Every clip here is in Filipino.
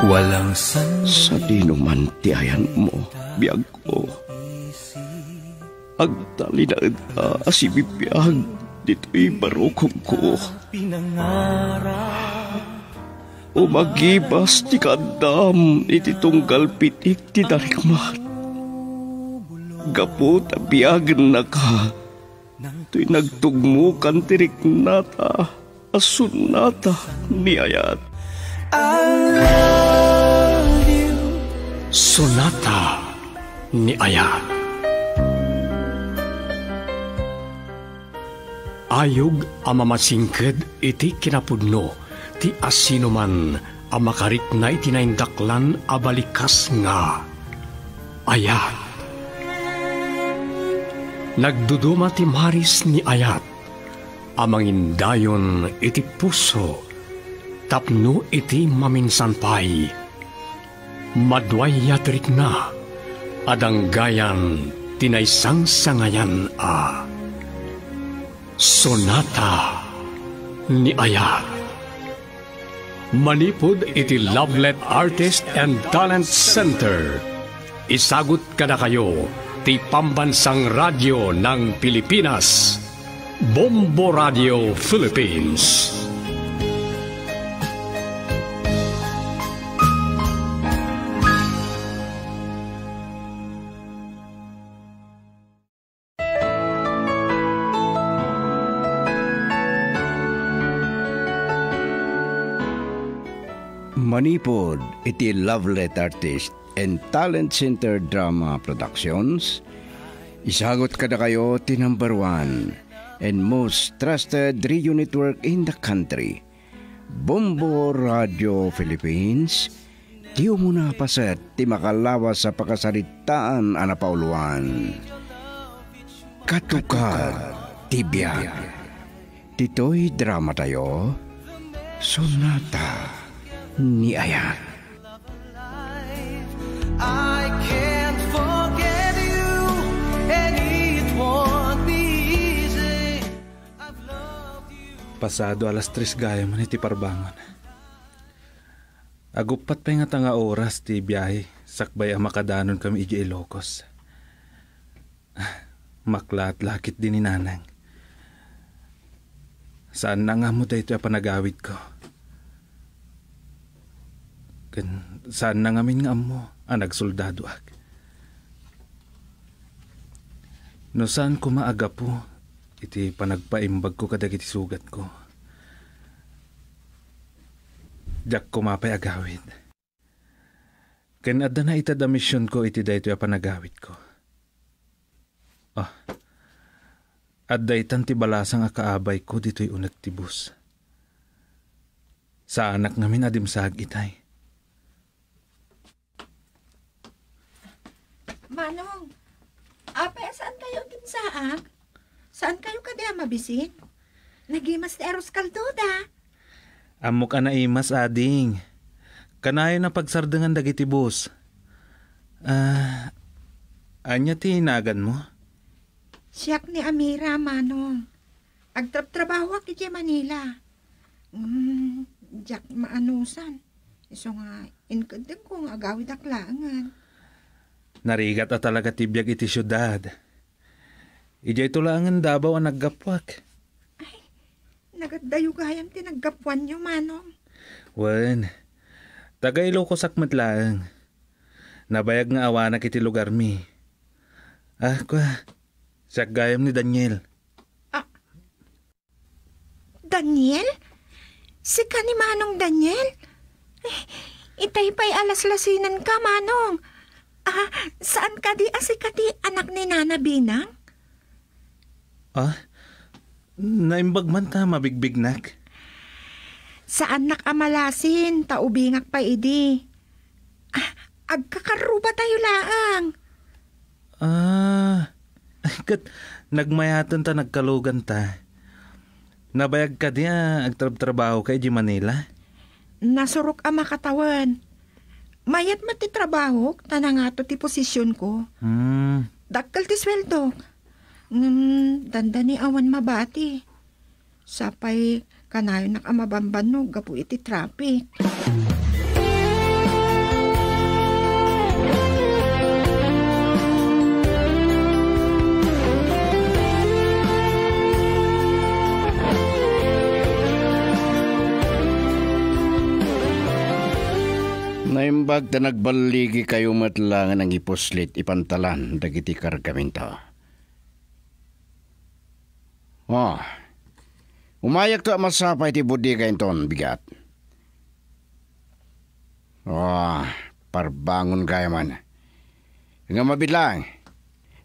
Walang sa dinuman tiayan mo, biyag ko. Agtalinaad ka, asibibiyag, dito'y barukong ko. Umagibas ti kadam, iti tunggal pitik ti darikmat. Gapo tabiagan na ka, to'y nagtugmukan tirik nata, asun nata ni ayat. I love you. Sonata ni Ayat. Ayog ang mamasingked iti kinapudno, ti asino man ang makarik na itinaindaklan abalikas nga. Ayat. Nagduduma ti maris ni Ayat, amangindayon iti puso, tapno iti maminsanpay. Madway yatrik na, adang gayan tinaysang sangayan a. Sonata ni Ayat. Manipod iti Lovelet Artist and Talent Center. Isagot kada kayo ti Pambansang Radyo ng Pilipinas, Bombo Radio Philippines. Manipod iti Lovelet Artist and Talent Center Drama Productions. Isagot kada kayo ti number 1 and most trusted radio network in the country, Bombo Radio Philippines. Di umuna paset ti makalawas sa pakasaritaan anapauluan. Katukad tibiyag. Tito'y drama tayo, Sonata ni Ayat. I can't forget you, and it won't be easy. I've loved you. Pasado alas 3 gaya man iti parbangon. Agupat pa nga tanga oras ti biyahe, sakbay ang makadanon kami iji Ilocos. Maklat lakit din ni nanang. Saan na nga mo dahito ang panagawid ko? Saan na ngamin nga mo ang nagsoldado ak? No saan ko maaga po, iti panagpaimbag ko kadag iti sugat ko. Diyak ko mapay agawid. Kanada na itada misyon ko iti dahito yung panagawid ko. At daytan ti balasang akaabay ko dito'y unag tibus. Sa anak ngamin adimsag itay. Manong, saan kayo ginsaag? Saan kayo kada mabisin? Nagimas ti Eros Kalduda. Amok na imas ading. Kanayo na pagsardangan dagiti bus. Anya ti hinagan mo? Siyak ni Amira, Manong. Agtrab-trabaho ak iti Manila. Diyak maanusan. Iso nga, inkadeng kong agawid aklangan. Narigat at talaga tibiyag iti syudad. Ijay tulangan Davao ang naggapwak. Ay, nagadayugayam tinaggapuan nyo, Manong. Wan, tagailo ko sakmat lang. Nabayag nga awanak iti lugar mi. Siyak gayam ni Daniel. Daniel? Si ka ni Manong Daniel? Itay pa'y alaslasinan ka, Manong. Saan ka di asikati anak ni Nana Binang? Naimbag man ta mabigbignak. Saan nakamalasin, taubingak pa idi. Agkakaruba tayo laang. Nagmayatan ta nagkalugan ta. Nabayag ka di agtrabaho kay di Manila? Nasurok ang makatawan. Mayat matitrabaho, tanangato ti posisyon ko. Dakkel ti sweldo. Danda ni awan mabati. Sapay kanayo nakamabamban no, gapu iti traffic. Naimbag na nagbaligi kayo matlangan ng ipuslit ipantalan dagiti kargamento. Umayak to masapay ti budi kayo ton bigat. Parbangon kaya man. Nga mabidlang,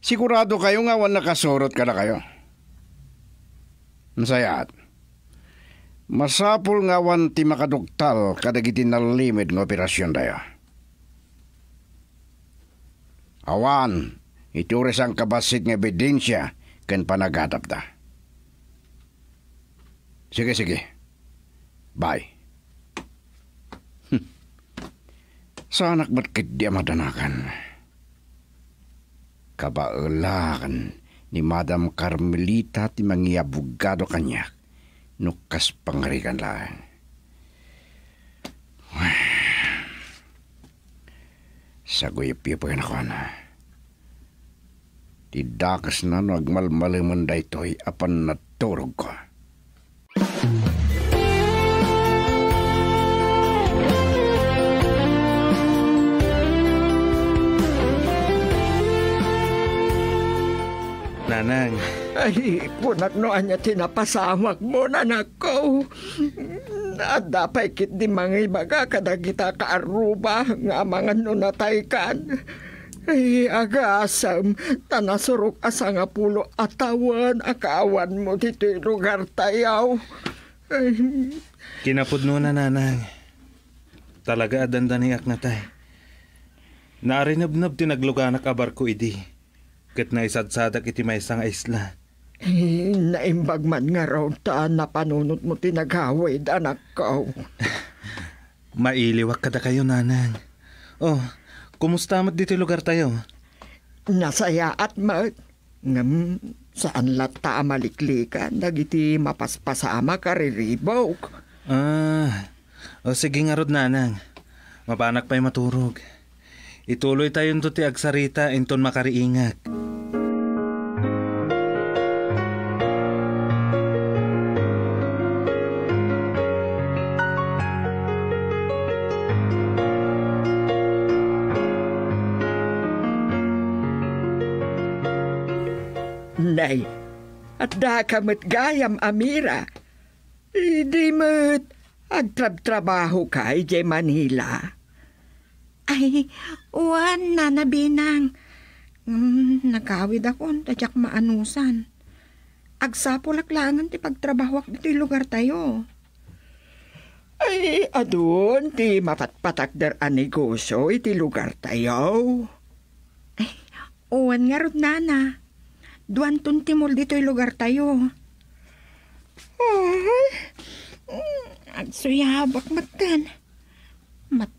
sigurado kayo nga wan nakasurot ka na kayo. Masayat. Masapul nga wan ti makaduktal kadagiti na limit ng operasyon dayo. Awan, itures ang kabasit ng ebidensya kan panagadap da. Sige. Bye. Sanak ba't kit di madanakan? Kabaulakan ni Madam Carmelita ti mangiabugado kanya. Nukas pangarikan lang. Saguyap-yapagan ako na. Tidakas na nagmalmaliman da ito'y apan naturog ko. Nanang. Ay, punak no anya tinapasamak mo, nanak ko. At dapat kit di mga ibaga kada kita kaaruba nga mga nunatay kan. Ay, agasam, tanasurok asa nga pulo atawan, akaawan mo dito'y lugar tayaw. Ay. Kinapod no na, nanang. Talaga adandaniak na tay. Naarinabnab tinagluganak abar ko idi. Kat na isadsadak iti may isang isla. Naimbag man nga raw taan na panunot mo tinaghawid, anak ko. Mailiwak kada kayo, nanang. Kumusta mat dito lugar tayo? Nasaya at mat. Ngam, saan lata maliklikan, dagiti mapaspasama kariribok. Sige nga rod, nanang. Mapanak pa'y maturog. Ituloy tayo nito ti agsarita inton makariingat. Nay, at da kamot gayam amira. Di mo't agtrab-trabaho ka ije Manila. Ay, uwan na nabinang. Nakawid ako, tadyak maanusan. Agsapulaklangan ti pagtrabahwak dito lugar tayo. Ay, adun, ti mapatpatak der a negosyo iti lugar tayo. Ay, uwan nga rod nana. Duan tuntimol dito lugar tayo. Ay, agsuyabak matan.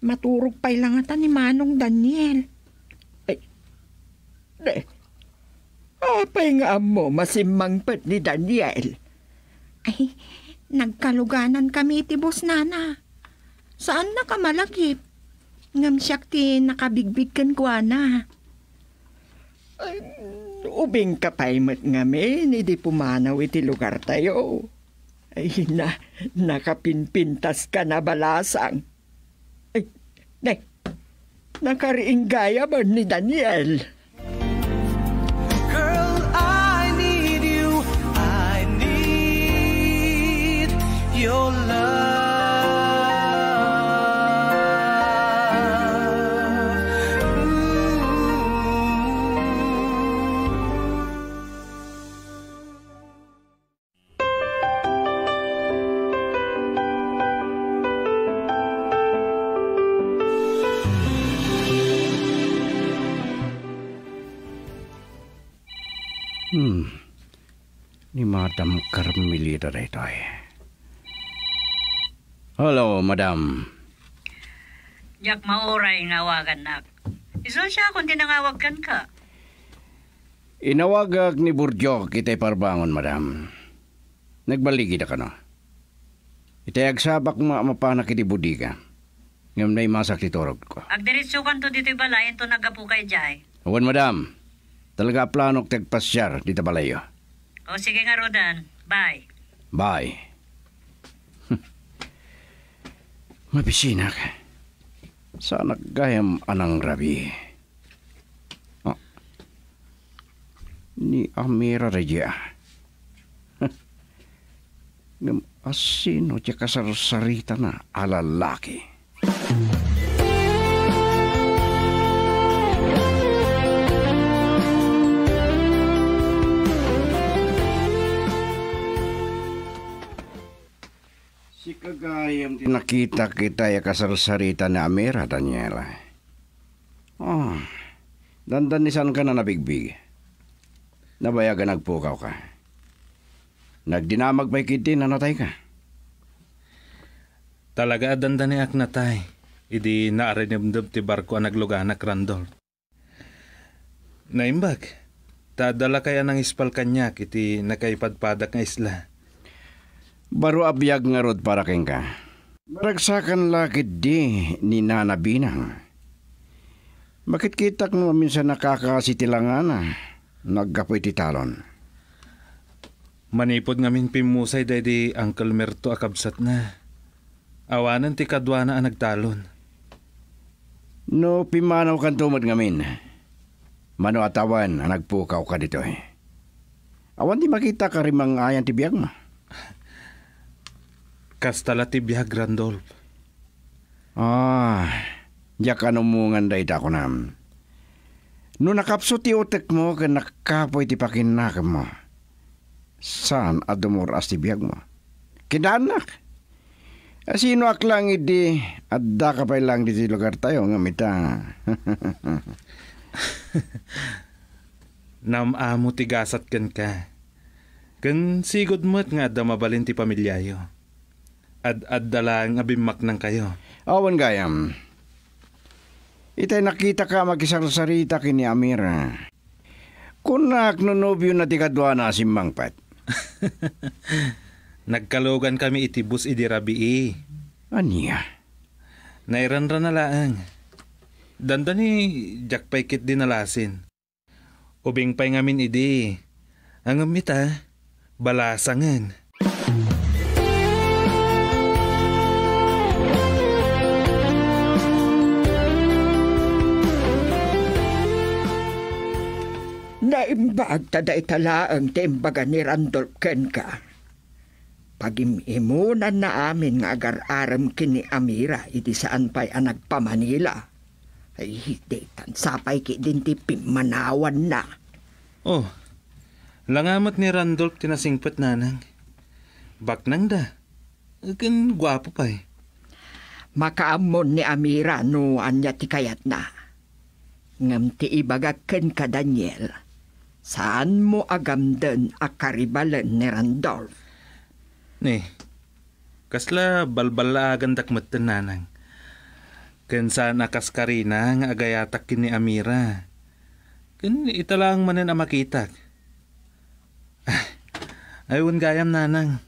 Maturog pa'y lang ata ni Manong Daniel. Ay, apay nga mo masimangpet ni Daniel. Ay, nagkaluganan kami iti bos nana. Saan na ka malagip? Ngam siyak ti nakabigbigkan ko na. Ay, ubing kapay mat ngamin, hindi pumanaw iti lugar tayo. Ay, nakapinpintas ka na balasang. Ay, nakariing gaya ba ni Daniel? Girl, I need you. I need your love. Ni Madam Carmelita dito eh. Hello, Madam. Yak mauray nga awagan nak. Iso siya kung tinangawagan ka. Inawagag ni Burjo kita'y parbangon, Madam. Nagbaligi na ka no. Itay agsabak mapanak iti budiga. Ngam na'y masak titorog ko. Agdiritsukan to dito'y balayan to nagapukay jay. Awan, Madam. Talaga planok tagpasyar dito balayo. O sige nga Rodan. Bye. Bye. Mabisina ka. Sa naggayam anang rabi. Oh. Ni Amira Regia. Ngam asino tiya kasarsarita na alalaki. Si kagayam nakita kita ya kasarsarita ni Amira, Daniela. Oh, dandanisan ka na nabigbig. Nabayagan nagpukaw ka. Nagdinamag pa'y kiti na natay ka. Talaga adandaniak natay. Idi naarinimdab ti barko ang nagluganak, Randolph. Naimbag, tadala kaya ng ispal kanyak iti nakaipadpadak nga isla. Baro abiyag nga rod para keng ka. Maragsakan lakit di ni Nana Binang. Bakit kitak mo minsan nakakasitilangan na naggapoy ti talon? Manipod ngamin pimusay day di Uncle Merto akabsat na. Awanan ti kadwana ang nagtalon. No pimanaw kan tumad ngamin. Mano atawan ang nagpukaw ka dito eh. Awan di makita ka rimang ayan ti biyag mo. Kastala ti biyag, Randolph. Diyak anumungan da ita ko nam. No nakapso ti utek mo ka nakapoy ti pakinakam mo. Saan adumuras ti biyag mo? Kidanak. Sino aklang idi adda ka pa lang di lugar tayo nga mita. Namamo ti gasat ken ka. Ken sigod mo't nga adda mabalin ti pamilyayo. Ad-adala nga bimak ng kayo. Awan gayam. Itay nakita ka magisarsarita kini Amira. Kunak no nobyo na ti kadwa na simbangpat. Nagkalogan kami itibus idi rabii. Aniya? Nairanran na laang. Dandani jakpay kit dinalasin. Ubing pay ngamin idi. Ang amita, balasangan. Naimbag taday talaang timbaga ni Randolph ken ka. Pagimimunan na amin nga agar-aram kini Amira iti saan pa'y nagpamanila. Ay hindi tansapay ki din ti pimanawan na. Oh, langamot ni Randolph tinasingpet nanang. Baknang da. Ken gwapo pa'y. Makaamon ni Amira no anya ti kayat na. Ngam ti ibagak ken ka Daniel. Saan mo agamden akaribalan ni Randolph? Ni, kasla balbalagan dakmeten nanang. Ken saan akas karina nga agayatak kini Amira. Ken italang manen a makitak. Ayun gayam nanang.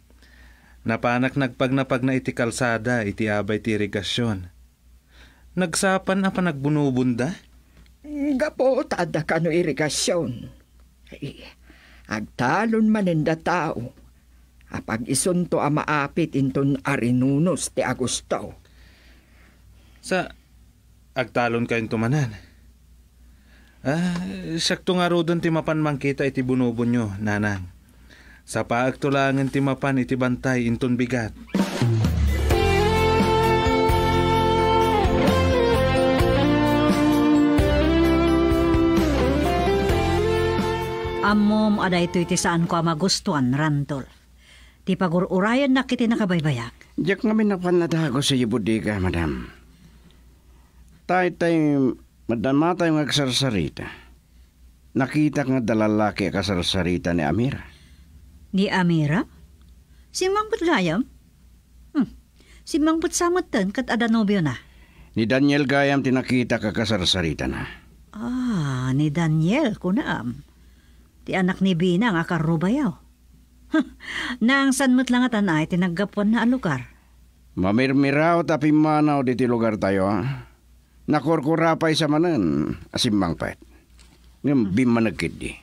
Napanak nagpagnapag na iti kalsada iti abay ti irigasyon. Nagsapan a pa nagbunubunda? Gapo tada ka no irigasyon. Ay, agtalon maninda tao. Apag isunto a maapit inton arinunos ti Agosto. Sa agtalon kayong tumanan. Sakto nga rodon ti mapan mangkita iti bunubon nyo, nanang. Sa paagtulangan ti mapan iti bantay inton bigat. Amom aday ito iti saan ko magustuhan, Randolph. Ti pagururayan na kiti nakabaybayak. Diyak nga minapanadago sa iyo bodega, madam. Tay madama tayo nga kasarsarita. Nakita nga dalalaki kasarsarita ni Amira. Ni Amira? Si Mangbut Gayam? Si Mangbut Samatan kat adanobyo na. Ni Daniel Gayam tinakita ka kasarsarita na. Ni Daniel kunaam. Ti anak ni Bina nga karubayaw. Nang sanmat lang at anay tinaggapuan na lugar. Mamirmiraw tapi manaw diti lugar tayo ha. Nakurkurapay sa manan asimbang pet. Ngam bimanagkid di.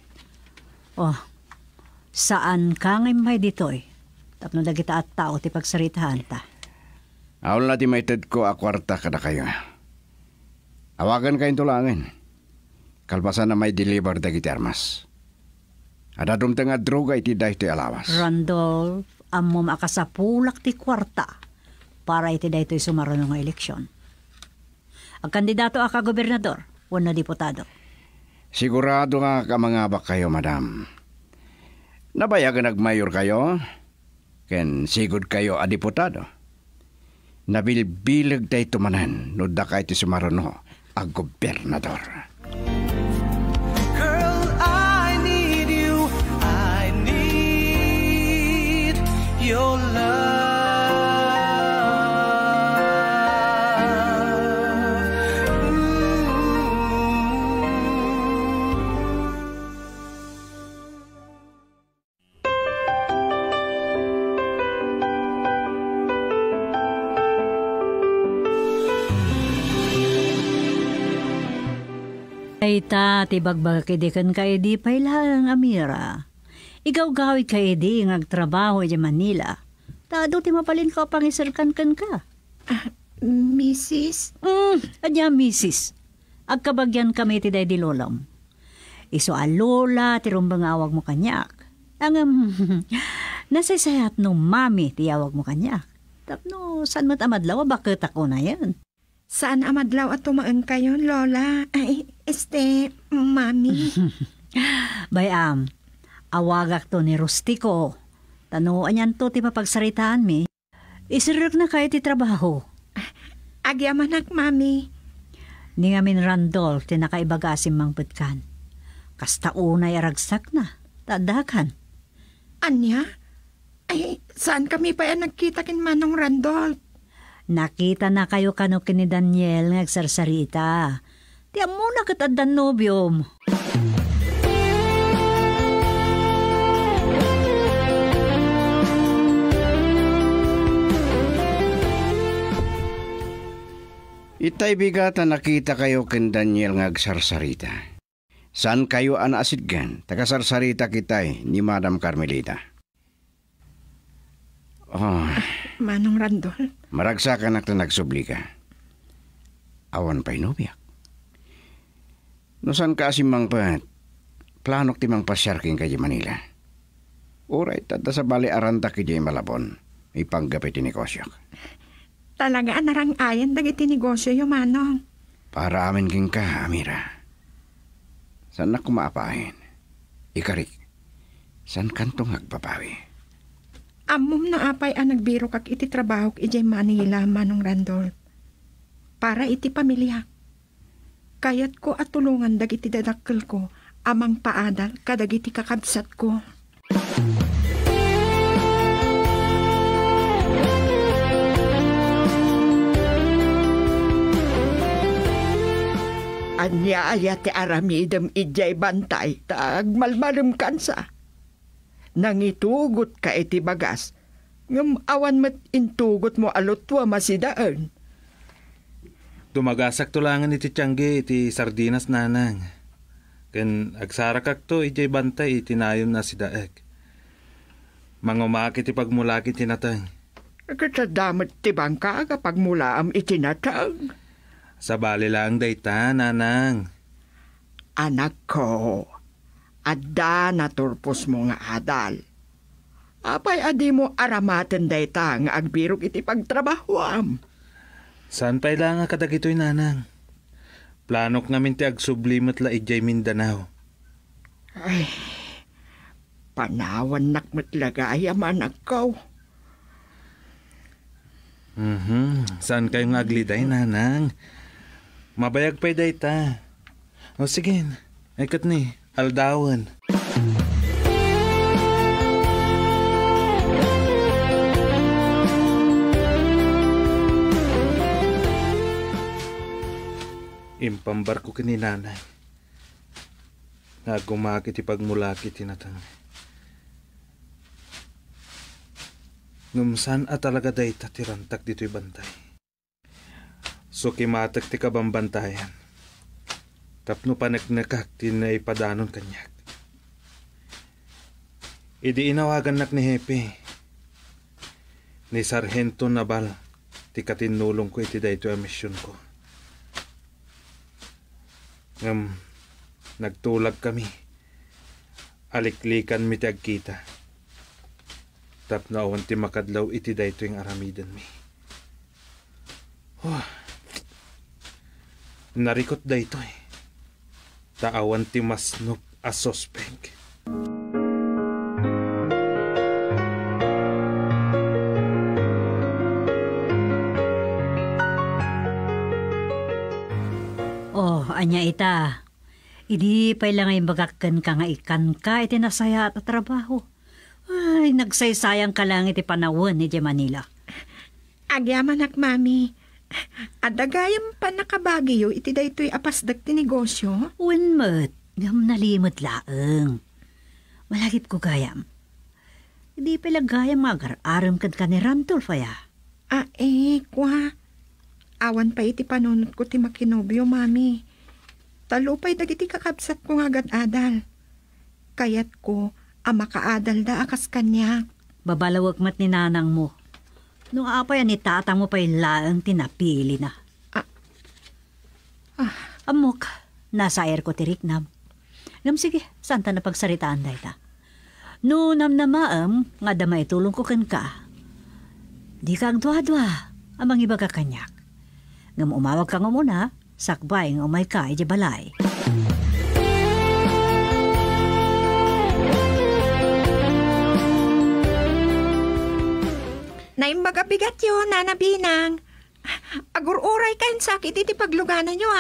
Saan ka ngay may ditoy? Tapno na kita at tao ti pagsaritahan ta. Awal na ti may ted ko akwarta kada kayo. Awagan kayong tulangin. Kalpasan na may deliver dagiti armas. Adadum nga droga iti dahito alawas. Randolph, ammo makasapulak ti kwarta para iti dahito sumaron ng eleksyon. Ang kandidato ka gobernador, wano diputado. Sigurado nga kamangabak kayo, madam. Nabayagan nagmayor kayo, ken sigud kayo a diputado. Nabilbilag tayo tumanan, no da kayo ti sumarono a gobernador. Girl, I need you. I need your love. Ay ta, tibagbaga kidikan ka edi pailang Amira. Igaw gawid ka edi ngagtrabaho edi Manila. Tado ti mapalin ka pangisirkan ka. Mrs. Adya misis. Agkabagyan kami ti day di lolam. Iso a lola ti rumbang awag mo kanyak. Ang nasasayat no mami ti awag mo kanyak. Tapno saan mo't amadlaw bakit ako na yan? Saan amadlaw at tumaan kayo, Lola? Ay, mami. Bayam, awagak to ni Rustico. Tanuan yan to ti mapagsaritaan mi. Isirok na kayo ti trabaho. Agyamanak, mami. Ni ngamin Randolph ti nakaibagasim mang petkan. Kasta unay aragsak na. Tadakan. Anya? Ay, saan kami pa yan nagkita kin Manong Randolph? Nakita na kayo kano ni Daniel ng agsarsarita. Tiyan mo na katadan nobyom. Itay bigatan nakita kayo ken Daniel ng agsarsarita. Saan kayo anaasidgan? Tagasarsarita kitay ni Madam Carmelita. Oh, Manong Randolph? maragsakan na nagsubli ka. Awan pa'y nubiyak. No saan ka asimang pa, planok timang pasyarking kayo Manila. Uray, tada sa bali aranta kayo Malabon. May panggapit ni Kosyok. Talaga anarang ayan dagiti negosyo yung Manong. Para amin king ka, Amira. Saan na kumaapain? Ikarik, saan kantong agpapawi? Amom na apay ang nagbiro kak iti trabaho ijay Manila, Manong Randolph. Para iti pamilya. Kayat ko at tulungan dagiti dadakkel ko amang paadal kadagiti kakabsat ko. Anya ayat ti aramidem ijay bantay tag malmalem kansa. Nangitugot ka iti bagas, ngam awan met intugot mo alutwa masidaan. Tumagasak tulangan iti tiyangge iti sardinas nanang. Ken agsarakak to ijay bantay iti nayon na si daeg. Mangumakit iti pagmulakit tinatang. Katadamat ti bangka kapag mulaam itinatag. Sa bali lang dayta nanang. Anak ko, adda naturpos mo nga adal. Apay adi mo aramaten dayta nga agbirog iti pagtrabahoam. Saan pa ilang nga kadagitoy nanang? Planok namin ti agsublimot la ijay Mindanao. Ay, panawan nakmatlagayam anak ko. Saan kayong agliday nanang? Mabayag pa'y dayta. O sige, ikat ni, aldawan. Impambar ko kini nanay. Nagumakit ipagmulakit tinatang. Ngumsan at talaga dayta tirantak dito'y bantay. So kimatak ti kabambantayan. Tapno panagnakak ti na ipadanon kanyak. Idi inawagan nak ni Hepe. Ni Sargento Nabal ti katinulong ko iti dayto a misyon ko. Nagtulag kami. Aliklikan mi ti agkita. Tapno awan ti makadlaw iti dayto yung aramidan mi. Narikot dayto eh. Taawan ti masnop a sospeg. Anya ita, idi pa lang ay bagakkan ka nga ikan ka, iti nasaya at trabaho. Ay, nagsaysayang ka lang iti panawon ni Manila. Agyaman ak, mami. Adagayam pa nakabagyo, iti daytoy apasdag ti negosyo. Unmat, ngam nalimot laeng. Malagip ko gayam. Hindi pala gayam agar-aram kan ka ni Randolph ya. Kwa. Awan pa iti panunot ko ti makinobyo, mami. Talupay dagiti kakabsat ko nga adal. Kayat ko, makaadal da akas kanya. Babalawag mat ni nanang mo. Nung apay ni tatang mo pa'y laang tinapili na. Amok, nasa air ko tirik nam. Ngam sige, santa na pagsaritaan da ita. No namnamaam, nga damay tulong ko kan ka. Di kang dwa-dwa, amang iba ka kanyak. Ngam umawag ka nga muna, sakbay nga umay ka, iti balay. Naimbaga bigat yun, Nana Binang. Agur-uray kain sakit iti pagluganan nyo,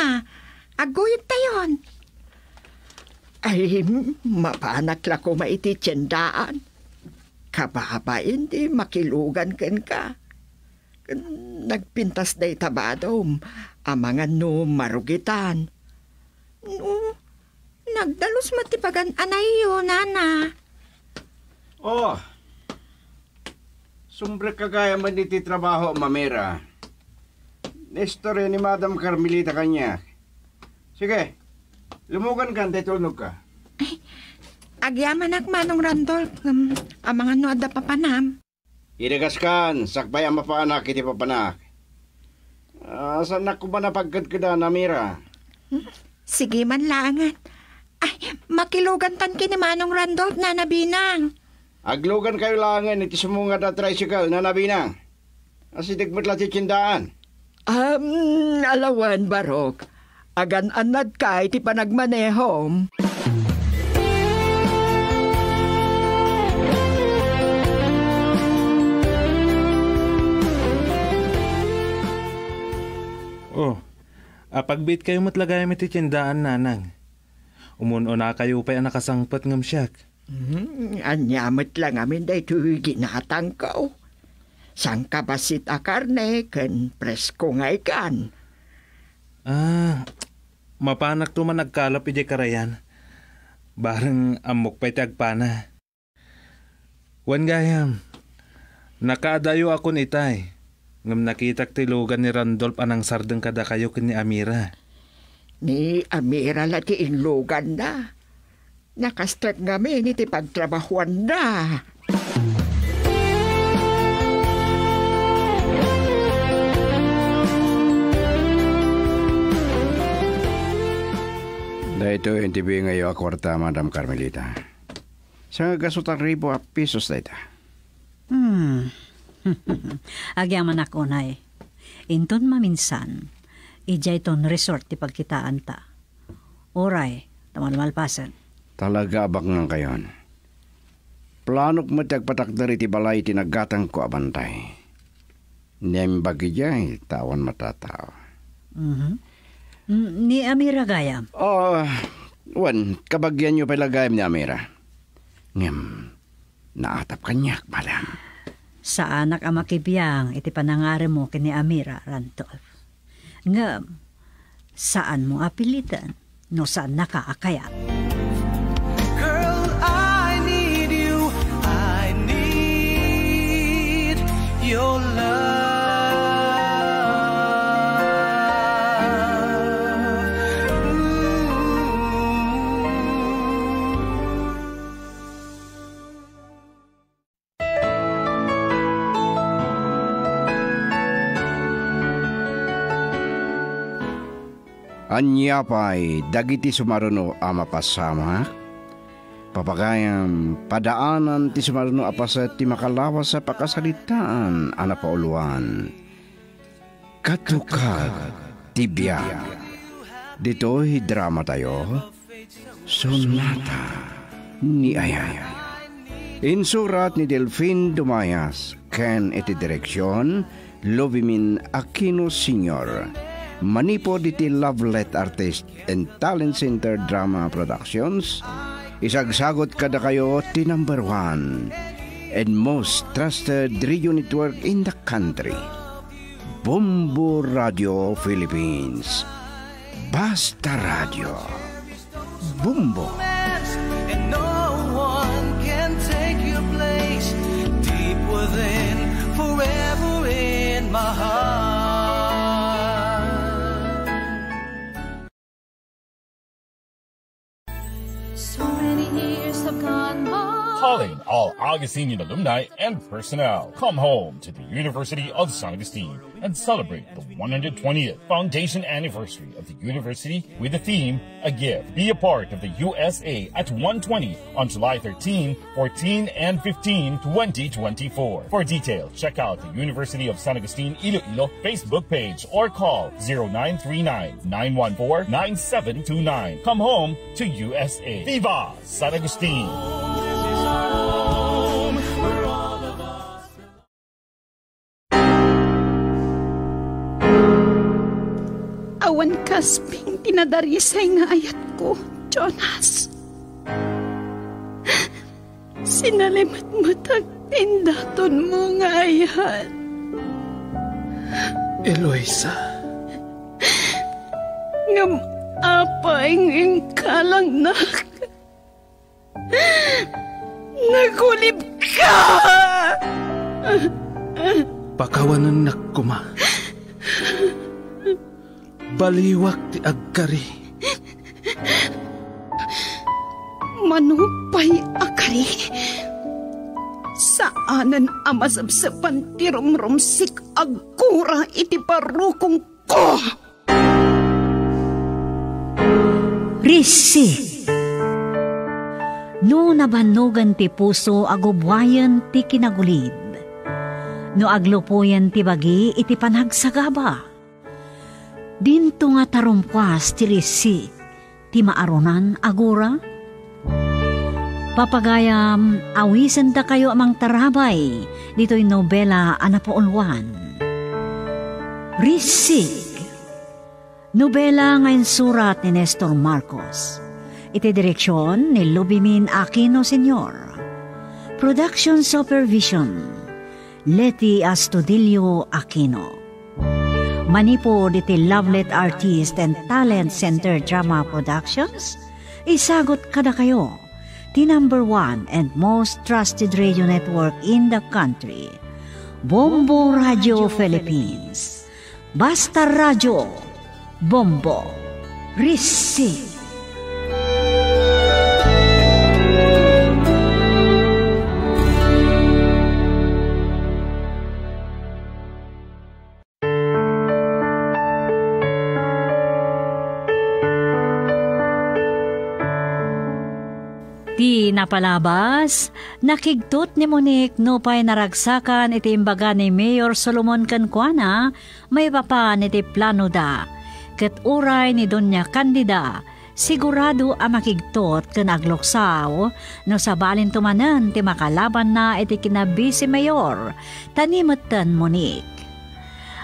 Aguyod tayon. Ay, mapanak la ko maiti tiyendaan. Kababa hindi makilugan ken ka. Nagpintas day tabadom, amangan no marugitan. No, nagdalos matipagan anay yun, Nana. Sumbre kagaya man iti trabaho, mamera. Nestor ni Madam Carmelita kanya. Sige, lumugan ka, tulog ka. Agyaman ak, Manong Randolph. Amangan no adda papanam. Iragas kan, sakbay ang mapaanak iti papanak. Saan na ko ba napagkadkada, namira? Sige man langan. Ay, makilugan tan kini Manong Randolph, Nana Binang. Aglugan kayo langan iti sumunga da tricycle, Nana Binang. Asidig mo't lati tindaan. Alawan, Barok. Agan-anad ka iti panagmanehom. Pagbit kayo matlagay iti tindaan, nanang. Umuno na kayo pa'y nakasangpat ngam siyak. Anyamit lang amin dahito ginatang ko. Sangka basit a karne ken presko nga ikan. Mapanak to man nagkalap iti karayan. Barang amok pa'y tagpana. Wan gayam, nakaadayo akon itay. Ngam nakitak tilugan ni Randolph anang sardeng kada kayo ken ni Amira. Ni Amira lati inlugan na. Nakastrek ngamin iti pagtrabahuan na. Dahito yung tibi ngayon akwarta, Madam Carmelita. Sa gasutang ribo a pisos dahita. Agyaman ako na Inton maminsan, ijay ton resort ti pagkitaan ta. Oray, tamalmalpasan. Talaga abak nga kayon. Planok mo tagpatakdari ti balay tinagatang ko abantay. Niyang bagijay, tawan matatao. Ni Amira gayam? Wan, kabagyan nyo pala gayam ni Amira. Ngam, naatap kanyak, madam. Sa anak ang makibiyang, iti panangare mo kini Amira, Randolph. Ngam, saan mo apilitan? No saan nakaakayat? Girl, I need you. I need your love. Anyapay dagiti sumaruno ama pasama. Papagayam padaanan ti sumaruno apaset ti makalawas sa pakasalitaan ana pauluan. Katukag ti biyak. Dito'y drama tayo. Sonata ni Ayay. Insurat ni Delfin Dumayas. Ken iti direksyon Lovimin Aquino Sr. Manipod iti Lovelet Artist and Talent Center Drama Productions. Isagsagot kada kayo ti number 1 and most trusted radio network in the country. Bombo Radio Philippines. Basta Radio. Bombo. And no one can take your place. Deep within, forever in my heart. So many years have gone by. Calling all Augustinian alumni and personnel. Come home to the University of San Agustin and celebrate the 120th foundation anniversary of the university with the theme, A Gift. Be a part of the USA at 120 on July 13, 14, and 15, 2024. For details, check out the University of San Agustin Iloilo Facebook page or call 0939-914-9729. Come home to USA. Viva San Agustin! Awan kasping tinadarisay nga ayat ko, Jonas. Sinalimat matag tindaton mo nga ayat. Eloisa. Ngam apay ng kalangnak. Nagulib ka! Pakawanan na kuma. Baliwak ti agkari. Manupay akari. Saanan amasabsapan ti rumrumsik agkura iti parukong ko. Risi. No nabanugan ti puso agubwayan ti kinagulid. No aglupuyan ti bagi iti panagsagaba. Dinto nga tarumpwas ti risi ti maarunan agura. Papagayam awisan ta kayo amang tarabay dito'y nobela anapaulwan. Risig. Nobela ngayon surat ni Nestor Marcos. Iti direksyon ni Lovimin Aquino Sr. Production Supervision Leti Astudillo Aquino. Manipod iti Lovelet Artist and Talent Center Drama Productions. Isagot kada kayo the number 1 and most trusted radio network in the country. Bombo Radio Philippines. Basta Radio. Bombo. Risi. Di napalabas, nakigtot ni Monique no pa'y naragsakan iti imbaga ni Mayor Solomon Cancuana, may papan iti plano da. Ket uray ni Doña Candida, sigurado ang makigtot ken agloksaw, no sabalin tumanan ti makalaban na iti kinabi si Mayor, tanimetan Monique.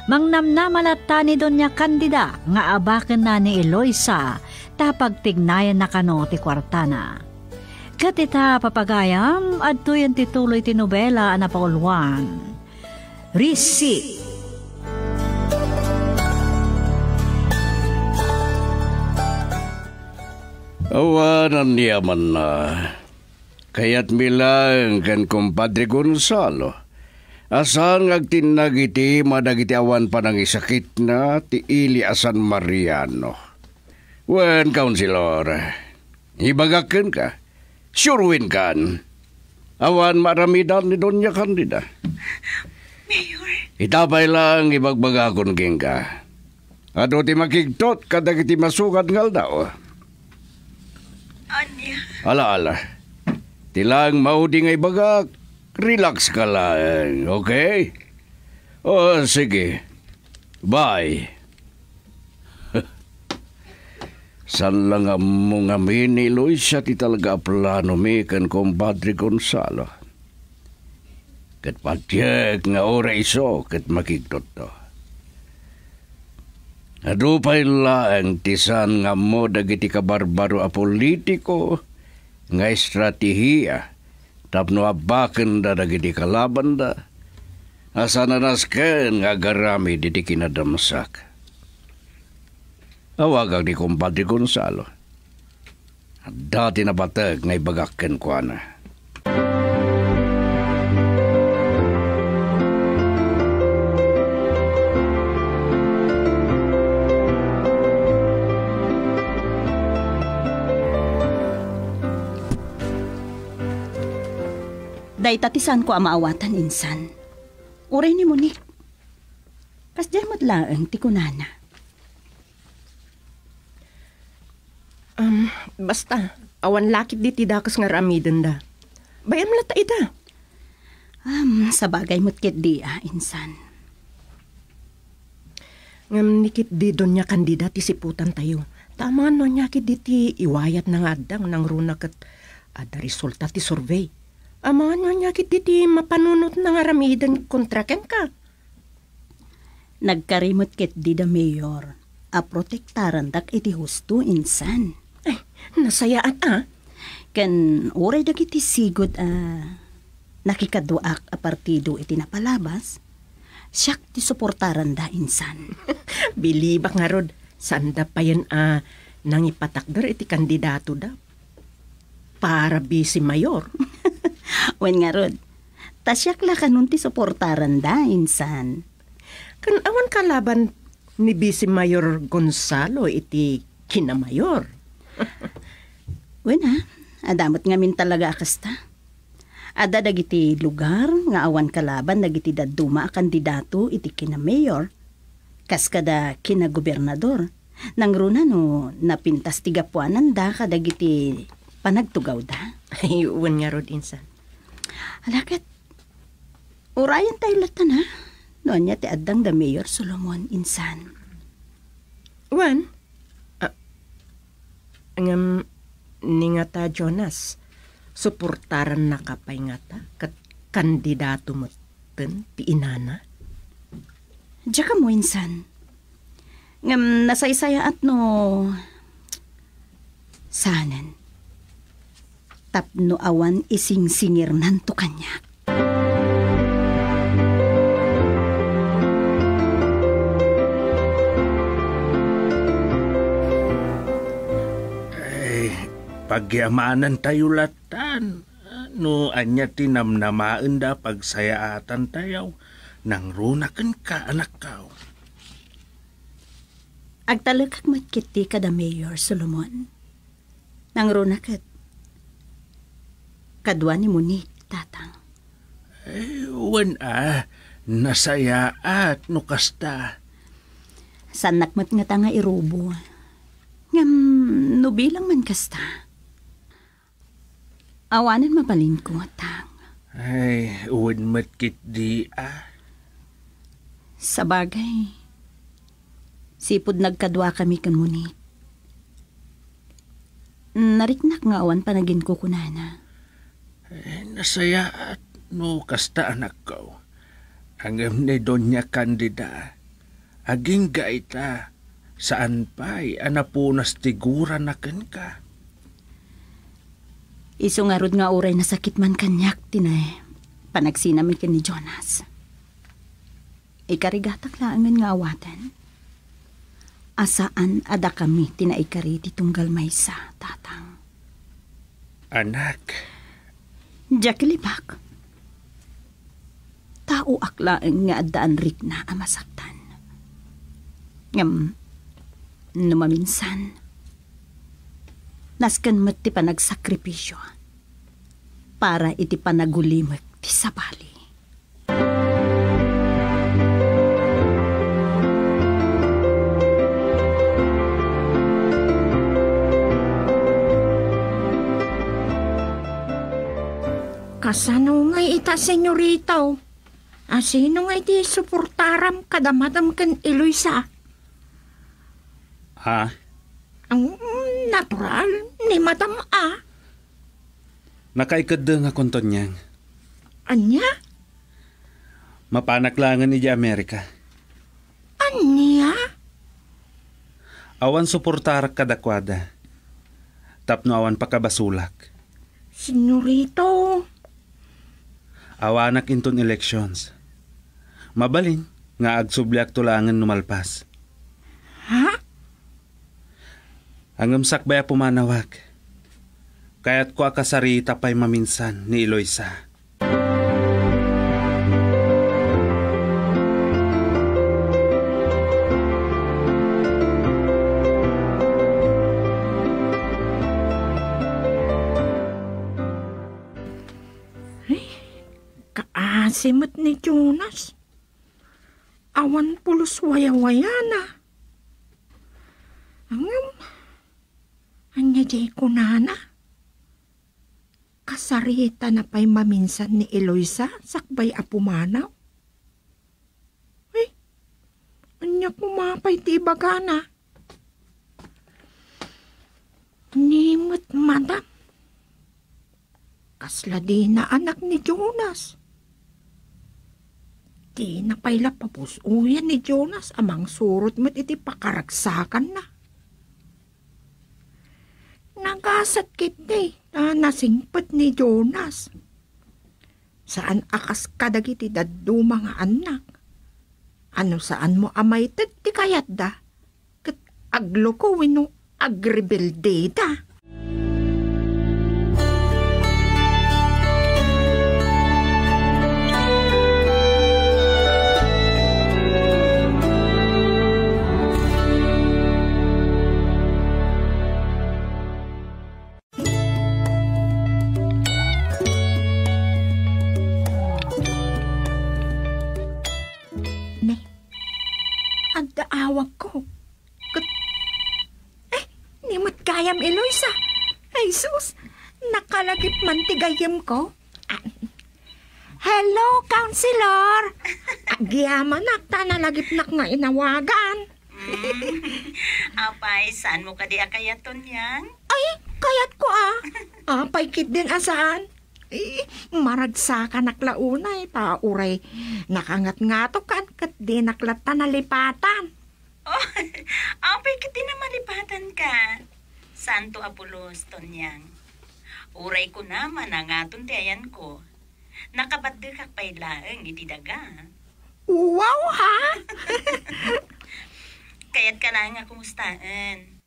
Mangnamnamalata ni Doña Candida nga abaken na ni Eloisa, tapag tignayan na kano ti kwartana. Katita papagayam at tuyan tituloy ti nobela na paulwan. Risi. Awanan niyaman na. Kaya't milang kan kumpadre Gonzalo. Asan ngagtinag iti madagiti awan pa nang isakit na ti Ili Asan Mariano. Wen, Counselor, ibagaken ka. Surewin kan. Awan maramidan ni Doña Candida. Mayor. Itapay lang ibagbagakon king ka. Ado ti makigtot kadag iti masukat ngal daw. Anya. Ala. Tilang maudi ngay bagak. Relax ka lang, okay? O, sige. Bye. San lang mo nga miniloy siya ti talaga plano mi kan Compadre Gonzalo. Kat patyek nga ora iso kat makigtot to. Adupay laang tisan nga mo dagiti kabarbaro a politiko nga estratehiya tapno abaken da dagiti kalaban da asa nanasken nga garami diti kinadamsak. Awagang ni Compadre Gonzalo. Dati na batag ngay bagakken ko na. Day tatisan ko amaawatan insan. Uray ni Monique. Kasdyan mo't laang ti kunana. Basta, awan lakit di tidakas nga ramiden da. Bayam lata ida. Sa bagay mo't kit di insan. Ngam nikit di doon niya kandida ti siputan tayo. Tama no niya kit di ti iwayat ng adang ng runak at ada resulta ti survey. Ama no niya kit di ti mapanunot ng ramiden kontraken ka. Nagkarimot kit di da mayor. A protektaran dak iti husto insan. Ay, nasayaan Ken oray dak iti sigod nakikaduak a partido iti napalabas. Siyak ti suportaran da insan. Bilibak nga rod, sanda pa yan nang ipatakder iti kandidato da. Para bisi mayor. Wen nga rod, tasyak la kanun ti suportaran da insan. Kan awan kalaban ni Vice Mayor Gonzalo iti kinamayor. Wen adamot ngamin talaga akasta. Ada dagiti lugar nga awan kalaban dagiti daduma a kandidato iti kinamayor. Kas kada kinagobernador. Nangruna no napintas ti gapuanan da kadagiti panagtugaw da. Ay, wen nga rod insan. Alakat, urayan tayo latan Noon niya ti addang da Mayor Solomon insan. Wan? Ni nga ta Jonas, suportaran na kapay nga ta kat kandidato mo ti inana? Diya ka mo insan. Nasaysaya at no sanan. Tapno awan ising-singir nanto kanya. Pagyamanan tayo latan. No, anya tinamnamaan da pagsayaatan tayo. Nang runakan ka, anak kao. Agtalakak matkiti ka da Mayor Solomon. Nang runakat. Kadwa ni Monique, tatang. Wen nasayaat no kasta. Sanak mat nga tanga irubo. Ngam, no bilang man kasta. Awanan mapalin ko, tang. Ay, uwan matkit di Sa bagay, sipod nagkadwa kami kan Monique. Nariknak nga awan panagin ko kunana. Nasaya at no kasta anak ko. Hanggang ni Doña Candida. Aging gaita. Saan pa'y anapunas tigura na ka? Iso nga rod nga uray na sakit man kanyak tinay. Panagsinamin ka ni Jonas. Ikarigatak laangan nga awatan. Asaan ada kami tinaikari titunggal maysa, tatang. Anak. Jakilibak. Tao aklaan nga addaan rik na amasaktan. Ngam, numaminsan, naskan mat ti panagsakripisyo para iti panagulimek ti sabali. Kasano nga ita, senyorito? Sino nga iti suportaram kadamatam kan Eloisa? Ha? Ang natural ni Madam A. Nakaikad nga konton niyang. Anya? Mapanaklangan ni Amerika. Anya? Awan suportarak kadakwada. Tapno awan pakabasulak. Senyorito. Awanak inton elections. Mabalin nga agsubliak tulangan numalpas. Ha? Ang sakbaya pumanawag. Kaya't ko akasarita pa'y maminsan ni Eloisa. Kaasimot ni Jonas. Awan pulos waya-waya na. Anya jay ko nana. Kasarita na pa'y maminsan ni Eloisa sakbay apumanaw. Anya kumapay tibaga na. Nimot madam. Kasla di na anak ni Jonas. Di na payla papusuyan ni Jonas amang surot mo't iti pakaragsakan na. Nagasat kiti na nasingpet ni Jonas. Saan akas kadagiti daddu mga anak? Ano saan mo amay ti kayat da? Kat aglo ko wino agrebelde da. Awag ko. Nimot kayam Eloisa. Ay sus, nakalagip mantigayam ko. Hello, Counselor. Agyaman nakta nalagip nak nga inawagan. Apay, saan mo ka di akayaton yan? Ay, kayat ko Apay kit din asaan. Maragsa ka naklaunay, pauray. Nakangat-ngato kan, kat di naklata nalipatan. Oh, apay kiti na malipatan ka. Santo Apolos, Tonyang. Uray ko naman ang aton tiayan ko. Nakabadde ka pa'y laeng iti daga. Wow, ha? Kaya't ka lang nga kumustaan.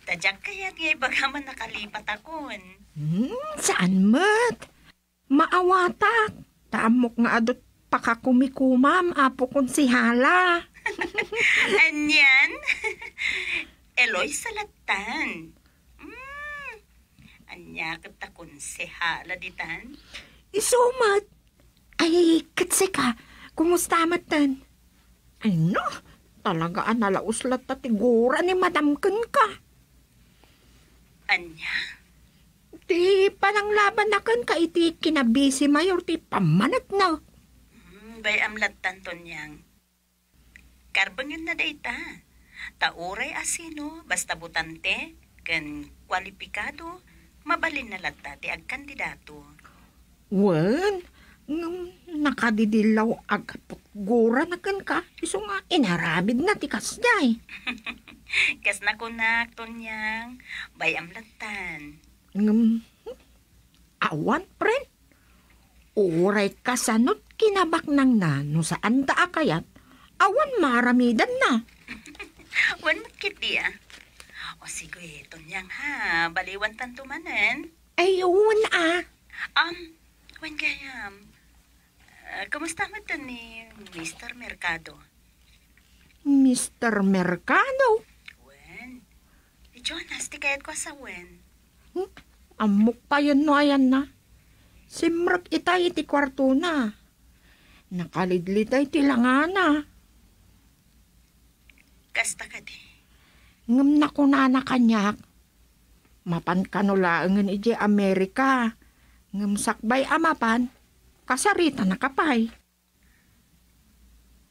Tadyak kaya't ngay bagaman nakalipat akon. Saan mat? Maawatak. Taamok nga adot pakakumikumam apo kon si Hala. Anyan? Eloy salatan. Anya kita kon si Hala ditan? Isumat. Ay, katsi ka. Kumusta matan? Ay no, talaga nalauslat na tigura ni Madam Kun ka. Anya? Ti panang laban na kan ka iti kinabisi mayor ti pamanat na. Bay amlatan Tonyang. Karbangan na dayta. Tauray asino, basta butante, kan kwalipikado, mabalin na latta ti agkandidato. Wen, nakadidilaw agputgura na kan ka, iso nga inarabid na ti kasday. Kas na kunak, Tonyang, bay amlatan. Awan, friend. Uray kasanot kinabak ng nano saan ta akayat, awan maramidan na. Wan makiti O sige, Tonyang ha, baliwan tantumanan. Ay, wan Wan gayam. Kamusta mo ito ni Mr. Mercado? Mr. Mercado? Wan. Jonas, di kayat ko sa wan. Amok pa yun no ayan na. Simrap itay iti kwarto na. Nakalidlitay tilangana. Kasta ka di. Ngam na ko na kanyak. Mapan kanulaangan iti Amerika. Ngamsakbay amapan, kasarita na kapay.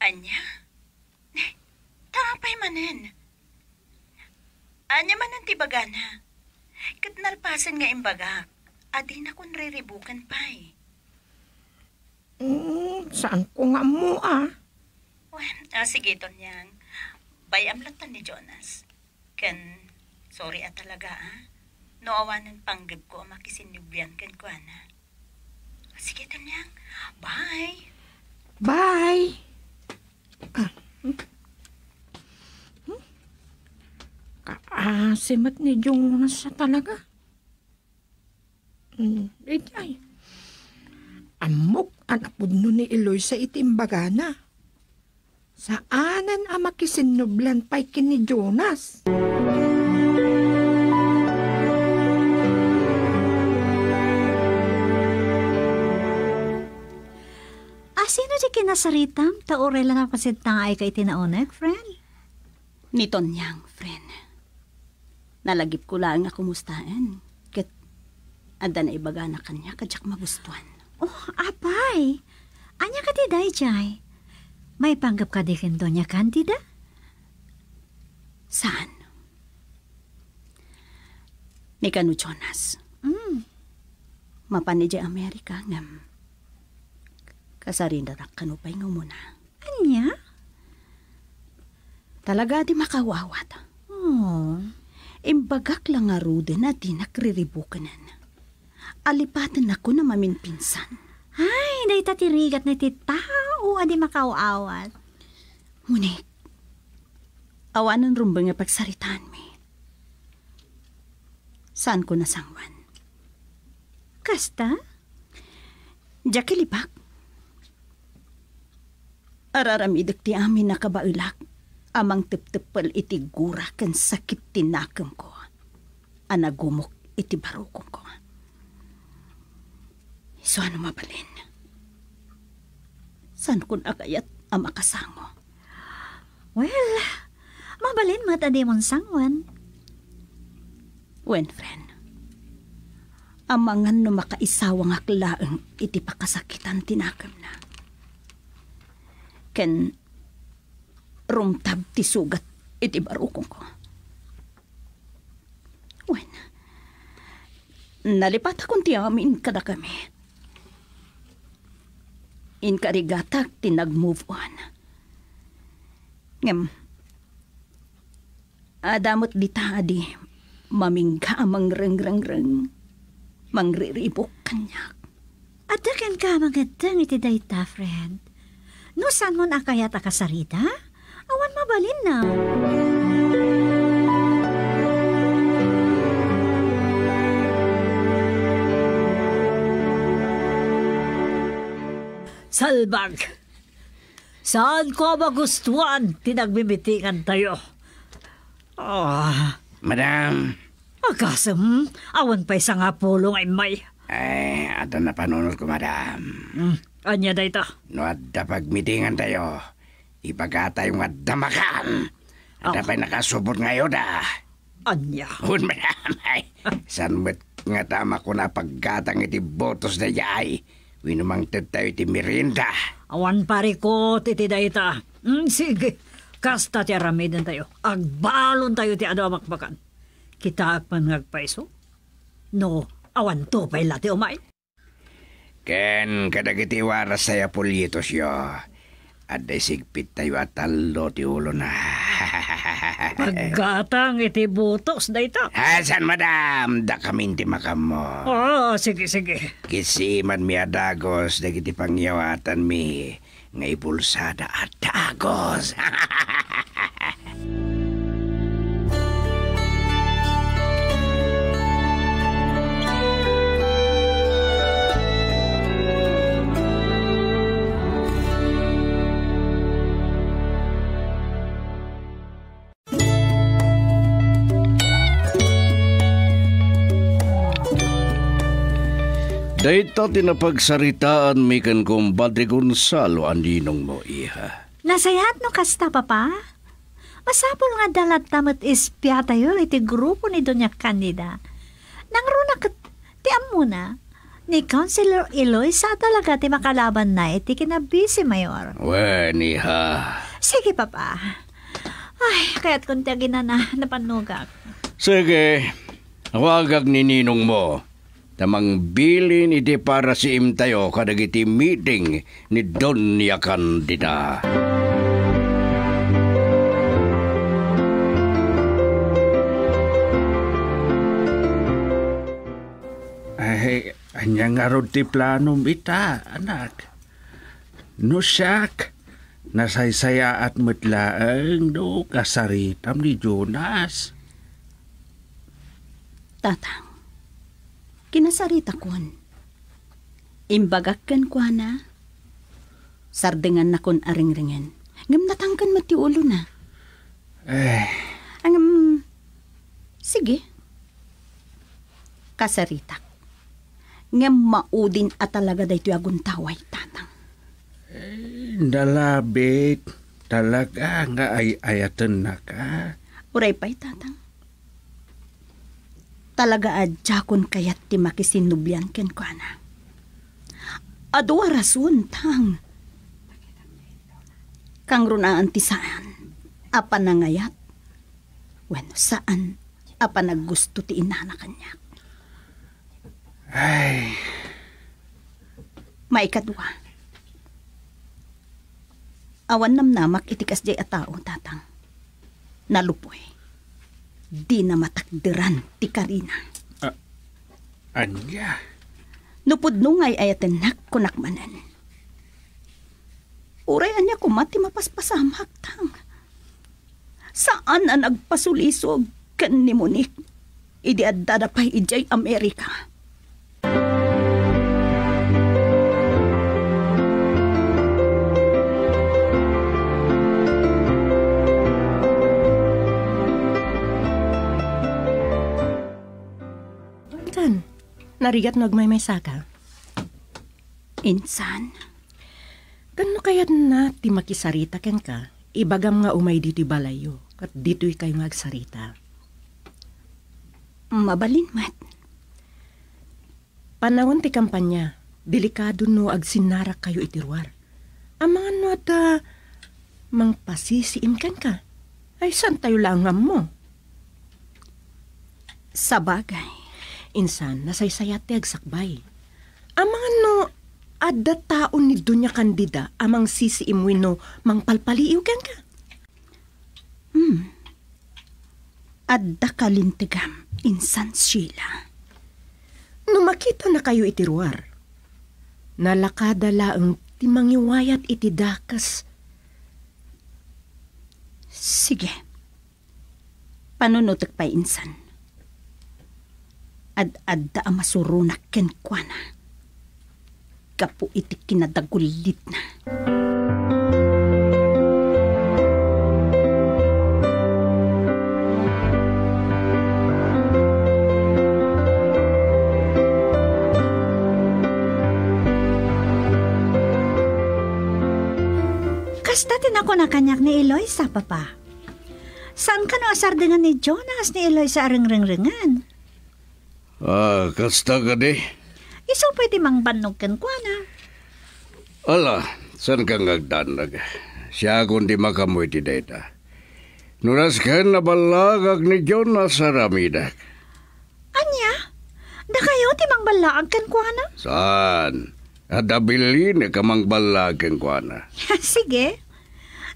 Anya? Tapay manen. Anya manan ti bagana. Kat nalpasan nga imbagak. Adi na kun riribukan pa'y. Saan ko nga mo Sige, Tonyang. Bayam lang tan ni Jonas. Ken, sorry talaga No awanan panggab ko makisinubyan ken ko Sige, Tonyang. Bye. Bye. Kaasimat ni Jonas siya talaga. Ay. Amok anapod no ni Eloy sa itimbagana. Saanan ang makisinublan pa'y kini Jonas? Sino di kinasaritam? Taoray lang ang pasintang ay kay tinaonek, friend? Ni Tonyang, friend. Nalagip ko lang nga kumustaan. Kat ada na ibaga na kanya kadyak magustuhan. Oh, apay. Anya ka di dayjay. May panggap ka di kendo niya kandida? Saan? Ni kanu Jonas. Mapanidya Amerika ngam. Kasarindarak kanupay nga muna. Anya? Talaga di makawawat. Imbagak lang nga rude na di nakriribukanan. Alipatan ako na maminpinsan. Ay, day tatirigat na ti tao adi makawawat. Ngunit, awanan rumba nga pagsaritaan mi. Saan ko nasangwan? Kasta? Jakilibak. Araramidak ti amin nakabailak. Amang tip-tipal iti gura kan sakit tinakam ko. Anagumok iti barukong ko. So ano mabalin? San kun agayat ang makasango? Well, mabalin matadi mong sangwan. When friend, amangan no makaisawang aklaang iti pakasakitan tinakam na. Ken rumtab ti sugat iti barukong ko. When, nalipat akong ti amin kada kami. Inkarigatak tinag-move on. Ngem, adamot di taadi, mamingga amang reng-reng-reng, mangriribok kanyak. At dakan ka magatang iti dayta, friend. No saan mo nakayat akasarita? Awan mabalin na. Salbag, saan ko magustuhan tinagbibitingan tayo? Madam. Akasam, awan pa isang apulong ay may. Ay, ato na panunod ko, madam. Anya da ito? No, adda pagmitingan tayo. Ibaga tayong adamakan. Adda pa'y nakasubot ngayon, Anya? Madam, ay. Sanwet nga tama ko na paggatang iti botos na yay. Winumang tayo iti merinda. Awan pari ko, titi da ita. Sige, kasta ti aramidan tayo. Agbalon tayo ti ado makbakan. Kita akman ngagpaiso? No, awan to pa'y lati umay. Ken, kadagiti waras saya pulitos yo. Aday sigpit tayo at talo ti ulo na. Paggatang iti butos da ita. Hasan, madam, da kami ti makamo. Sige. Kisiman mi adagos, dagiti pangyawatan mi, nga ipulsada at dagos. Dahito tinapagsaritaan mi kan kong Padre Gonzalo andinong mo, iha. Nasayat no kasta, papa? Masapol nga dalat tamat ispya tayo iti grupo ni Doña Candida. Nangro na ti amo na, Ni Councilor Eloisa talaga ti makalaban na iti kinabisi, Mayor. Weni ha. Sige, Papa. Ay, kaya't kung tiyagin na napanugak. Sige, awagag ni ninong mo. Tamang bilin iti para si imtayo kadag iti meeting ni Doña Candida. Ay, anya nga ron ti planom ita, anak. No siyak, nasaysaya at matlaang no kasaritam ni Jonas. Tatang, kinasarita kon. Imbagak kan kwa na. Sardengan na kon aring-ringen. Ngam natangkan mati ulo na. Sige. Kasaritak. Ngam maudin at talaga dayto aguntaway, tatang. Nalabit, talaga nga ay-ayatan na ka. Uray pa'y, tatang. Talaga adya kon kayat ti makisinubyan ken kwa na. Adwa rason, tang. Kang runaan ti saan, apa nangayat. Bueno, saan, apa naggusto ti inana kanya. Ay. Maikadwa. Awan namnamak itikas jay a tao, tatang. Nalupoy. Di na matakdiran ti Karina. Anya? Nupudno ngay ayatenak kunakmanan. Uray anya kumati mapaspasamak, tang. Saan ang nagpasulisog kan ni Monique? Idi addada pa'y ijay Amerika. Narigat nagmaymay saka. Insan. Kano kayat na ti makisarita ken ka, ibagam nga umay dito'y balayo, kat dito'y kayo magsarita. Mabalin, mat. Panahon ti kampanya, delikado no agsinarak kayo itirwar. Ang mga no at mangpasisiim ken ka, ay san tayo langam mo? Sa bagay. Insan, nasaysayat ti agsakbay. Ang mga no, adda taon ni Doña Candida, amang sisiimwin no, mangpalpaliiw ken ka. Adda kalintigam, Insan Sheila. No makita na kayo itiruar, nalakadala ang timangiwayat iti dakas. Sige. Panunutok pa, Insan. Ad-adda ang masurunak ken kwa na. Kapu iti kinadagulit na. Kasta tinako na kanyak ni Eloisa, Papa. Saan ka no asardengan ni Jonas ni Eloisa areng-reng-rengan? Kasta ka di? Iso pwede mang banog ken kwa na. Ala, saan kang agdanag? Siya kundi makamoy ti data. Nuras ka na balagag ni Jonas sa ramidak. Anya? Da kayo ti mang balaag ken kwa na? Saan? Adabili na ka mang balag ken kwa na. Sige.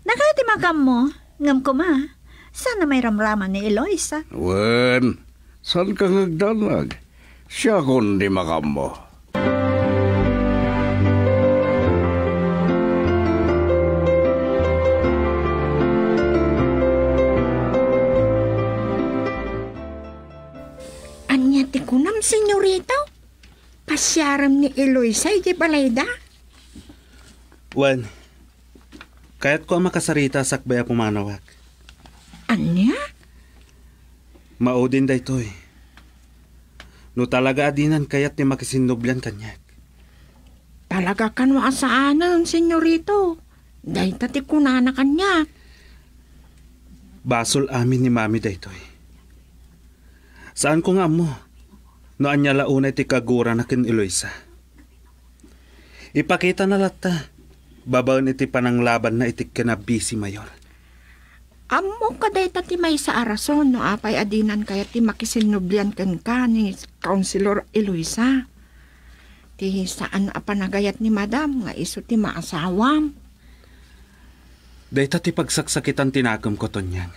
Da kayo ti makam mo, ngam ko ma. Sana may ramraman ni Eloisa. Wen, saan kang agdanag? Siya kundi makam mo. Anya ti kunam, senyorito? Pasyaram ni Eloisa, iti balayda? Wan, kaya't ko ang makasarita sakbaya pumanawak. Anya? Maudin da ito'y. No talaga adinan kaya't ni makisinublan kanyak. Talaga kanwa saanan, senyorito. Dahil tati kunana kanya. Basol amin ni mami da ito'y. Saan ko nga mo? No anya launay ti kagura na kin Eloisa. Ipakita na lata. Babaon iti pananglaban na itik ka na busy, Mayor. Amo ka day ti may sa arason no apay adinan kaya ti makisinublian kan ka ni Councilor Eloisa. Ti saan apanagayat ni Madam nga iso ti maasawam. Dayta ti pagsaksakitan tinakam ko tonyang.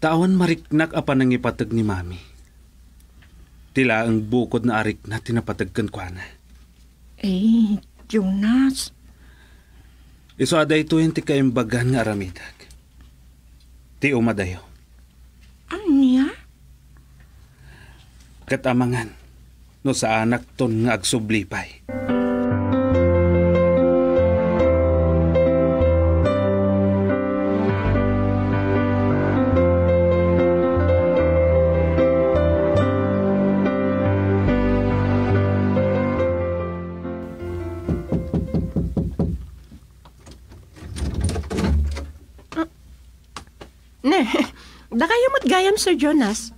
Taon mariknak apan ang ipatag ni Mami. Tila ang bukod na arik na tinapatagkan ko na. Jonas. Iso aday ito yung ti kaimbagan nga aramidag. Ti umadayo. Anya? Katamangan, no sa anak ton nga agsublipay. Da kayo matgayam, Sir Jonas?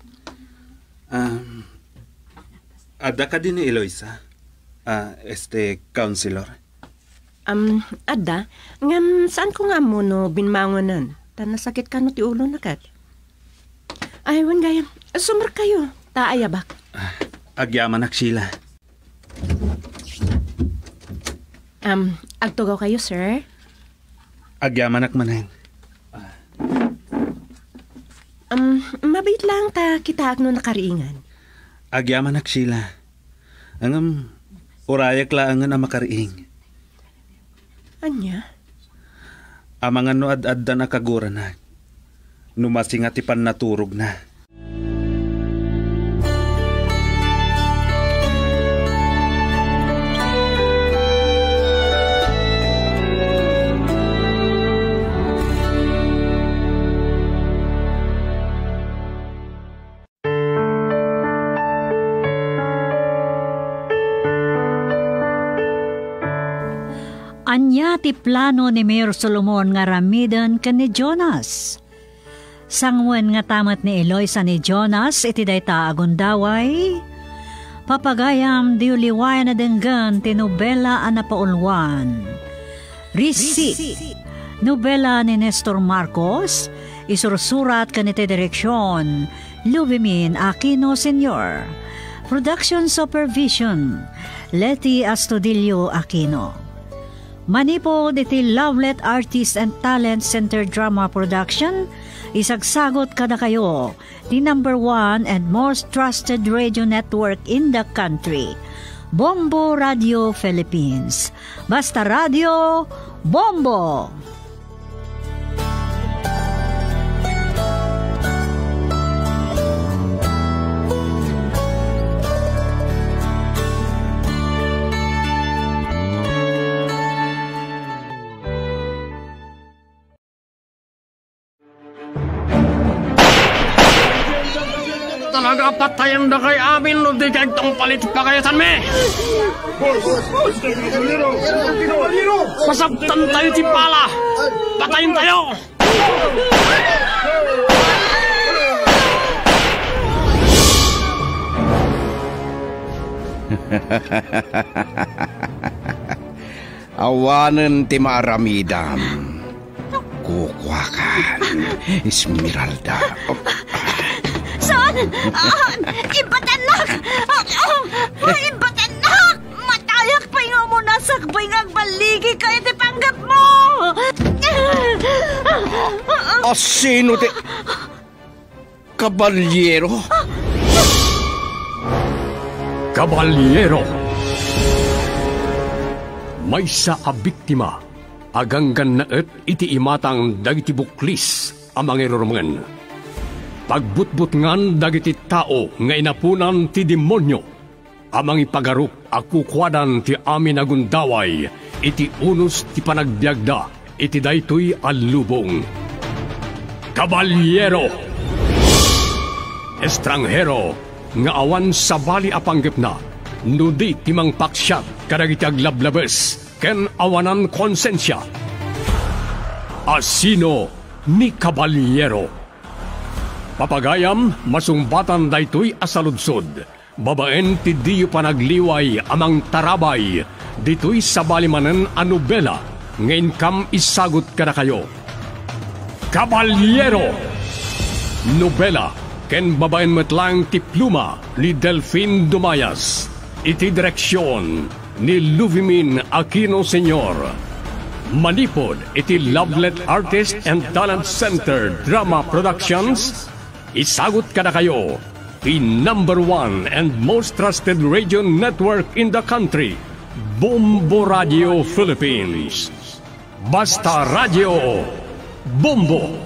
Ada ka din ni Eloisa? Counselor? Ada? Ngam, saan ko nga mo no binmangonan? Nasakit ka no ti ulo na kat? Ay, wan gayam. Sumar kayo. Taayabak. Agyaman ak Sheila. Agtugaw kayo, sir? Agyaman ak maneng. Mabait lang ta kita no nakariingan. Agyaman ak Sheila. Angam, urayak laangan ang makariing. Anya? Amangan no ad-adda na kagura na. Numasingatipan naturog na. Anya ti plano ni Mayor Solomon nga ramidan ken ni Jonas. Sangwen nga tamat ni Eloisa ni Jonas iti dayta agundaway. Papagayam di uliway na denggan ti nobela a napaulwan. Risi, nobela ni Nestor Marcos, isursurat ken iti direksyon Lubimin Aquino Sr. Production Supervision Leti Astudillo Aquino. Manipod iti Lovelet Artist and Talent Center Drama Production, isagsagot kada kayo, the #1 and most trusted radio network in the country, Bombo Radio Philippines. Basta Radio, Bombo! Talaga patayan na kay amin no di kay tong palit pa kayo san me. Pasabtan tayo ti pala. Patayin tayo. Awanan ti maaramidam. Kukwakan. Esmeralda. Saan? Ibatanak! Ibatanak! Matayak pa nga mo nasakbay nga baligi ka iti panggap mo! Sino ti... Kabalyero? Kabalyero. May sa abiktima, aganggan na iti imatang dagiti buklis amang irurungan. Pagbutbutngan dagiti tao nga inapunan ti demonyo, amang ipagarup akukwadan ti amin agundaway, iti unos ti panagbiagda, iti daytoy alubong. Kabalyero. Estranghero, nga awan sa bali apanggip na, nudi timang paksyat kadagiti aglablabes, ken awanan konsensya. Asino ni Kabalyero. Papagayam, masumbatan daytoy asaludsod, Babaen ti diyo panagliway amang tarabay, dito'y sa balimanan a nobela, ngayon kam isagot ka na kayo. Kabalyero! Nobela, ken babaen metlang ti pluma ni Delfin Dumayas. Iti direksyon ni Luvimin Aquino Sr. Manipod iti Lovelet Artist and Talent Center Drama Productions. Isagot ka na kayo. The #1 and most trusted radio network in the country, Bombo Radio Philippines. Basta Radio Bombo.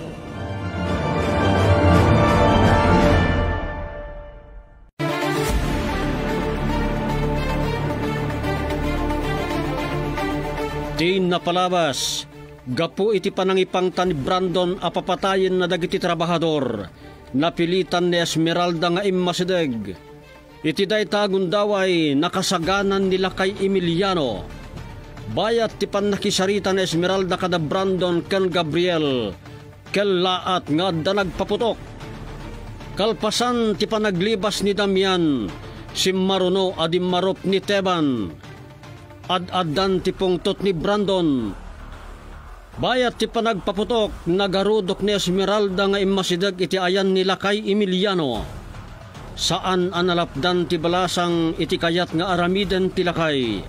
Di napalabas, gapu iti panangipang ni Brandon apapatayin na dagiti trabahador. Napilitan ni Esmeralda nga immasideg. Iti dayta gundaway nakasaganan nila kay Emiliano. Bayat ti panakisarita ni Esmeralda kada Brandon ken Gabriel. Kellaat nga nagpaputok. Kalpasan ti panaglibas ni Damian, si Maruno adim marop ni Teban. Ad-addan ti pungtot ni Brandon. Bayat ti panagpaputok, nagarudok ni Esmeralda nga imasidag iti ayan nila kay Emiliano. Saan analapdan ti balasang iti kayat nga aramiden ti lakay.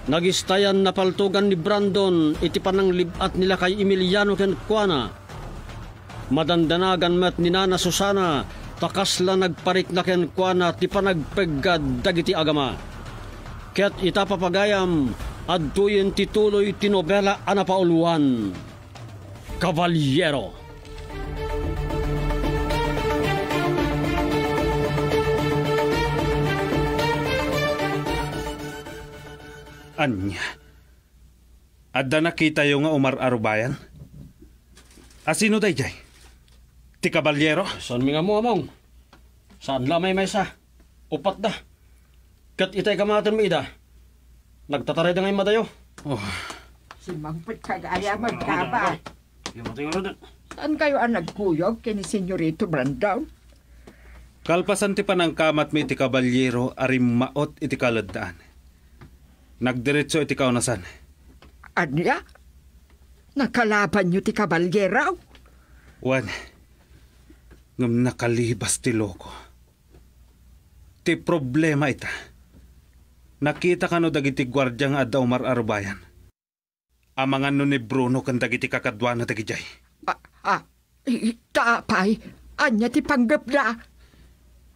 Nagistayan na paltugan ni Brandon iti pananglibat nila kay Emiliano ken kuana. Madandanagan met ni Nana Susana, takasla nagparik na ken kuana ti panagpeggad dagiti agama. Ket itapapagayam, adtuyen tituloy tinobela anapauluan. Kabalyero. Anya, adda nakita yung nga Umar Arubayan? Asino day jay? Ti Kabalyero? Saan mi nga mo among? Saan lamay may sa? Upat da. Kat itay kamatan mo ida. Nagtataray da ngayon madayo. Oh. Si Mangpit kagaya magkaba. Saan kayo ang nagkuyog kini Senyorito Brandon? Kalpasan ti panangkamat mi iti Kabalyero arim maot iti kaladaan. Nagdiretso iti kaunasan. Anya? Nakalaban nyo ti Kabalyero? Wan, ngam nakalibas ti loko. Ti problema ita. Nakita ka no dagiti gwardya nga adda Umar Arubayan. Amangan no ni Bruno kan dagiti kakadwa na dagijay. Tapay, anya ti panggap na.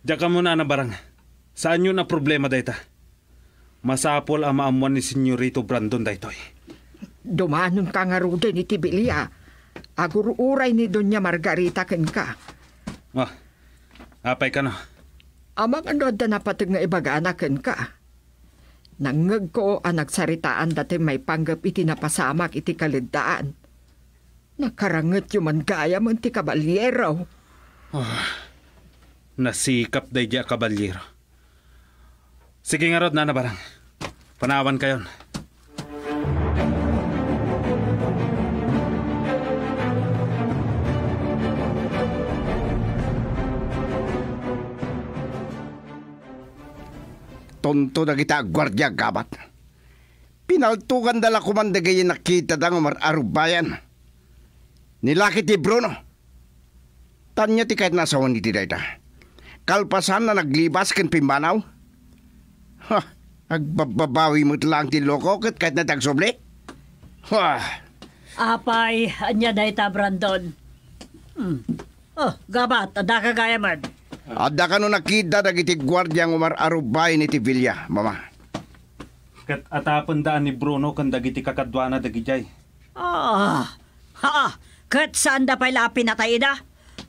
Diya ka muna na barang. Saan yun na problema dayta? Masapol ang maamuan ni Senyorito Brandon daytoy. Dumanon ka nga rude ni Tibilia. Aguruuray ni Doña Margarita ken ka. Apay ka no? Amang ano da napatag nga ibaganaken ka. Nangag ko ang nagsaritaan dati may panggap iti napasamak iti kalidaan. Nakarangat yung man gaya man ti Kabalyero. Nasikap day diya Kabalyero. Sige nga rod na barang. Panawan kayon. Tonto na kita gwardya gabat. Pinaltukan dala kumandagay nakita dang Umar Arubayan. Nilaki ti Bruno. Tanya ti kahit nasawan ni ti dayta. Kalpasan na naglibas ken pimbanaw. Agbababawi mo lang ti loko kahit natagsobli. Apay, anya dayta Brandon. Gabat, ada ka gaya man. Ada ka no nakita dagiti gwardyang Umar Arubayan iti Villa, mama. Kat atapon daan ni Bruno kan dagiti kakadwana dagijay. Kat saan da pa'y lapin na tayo da?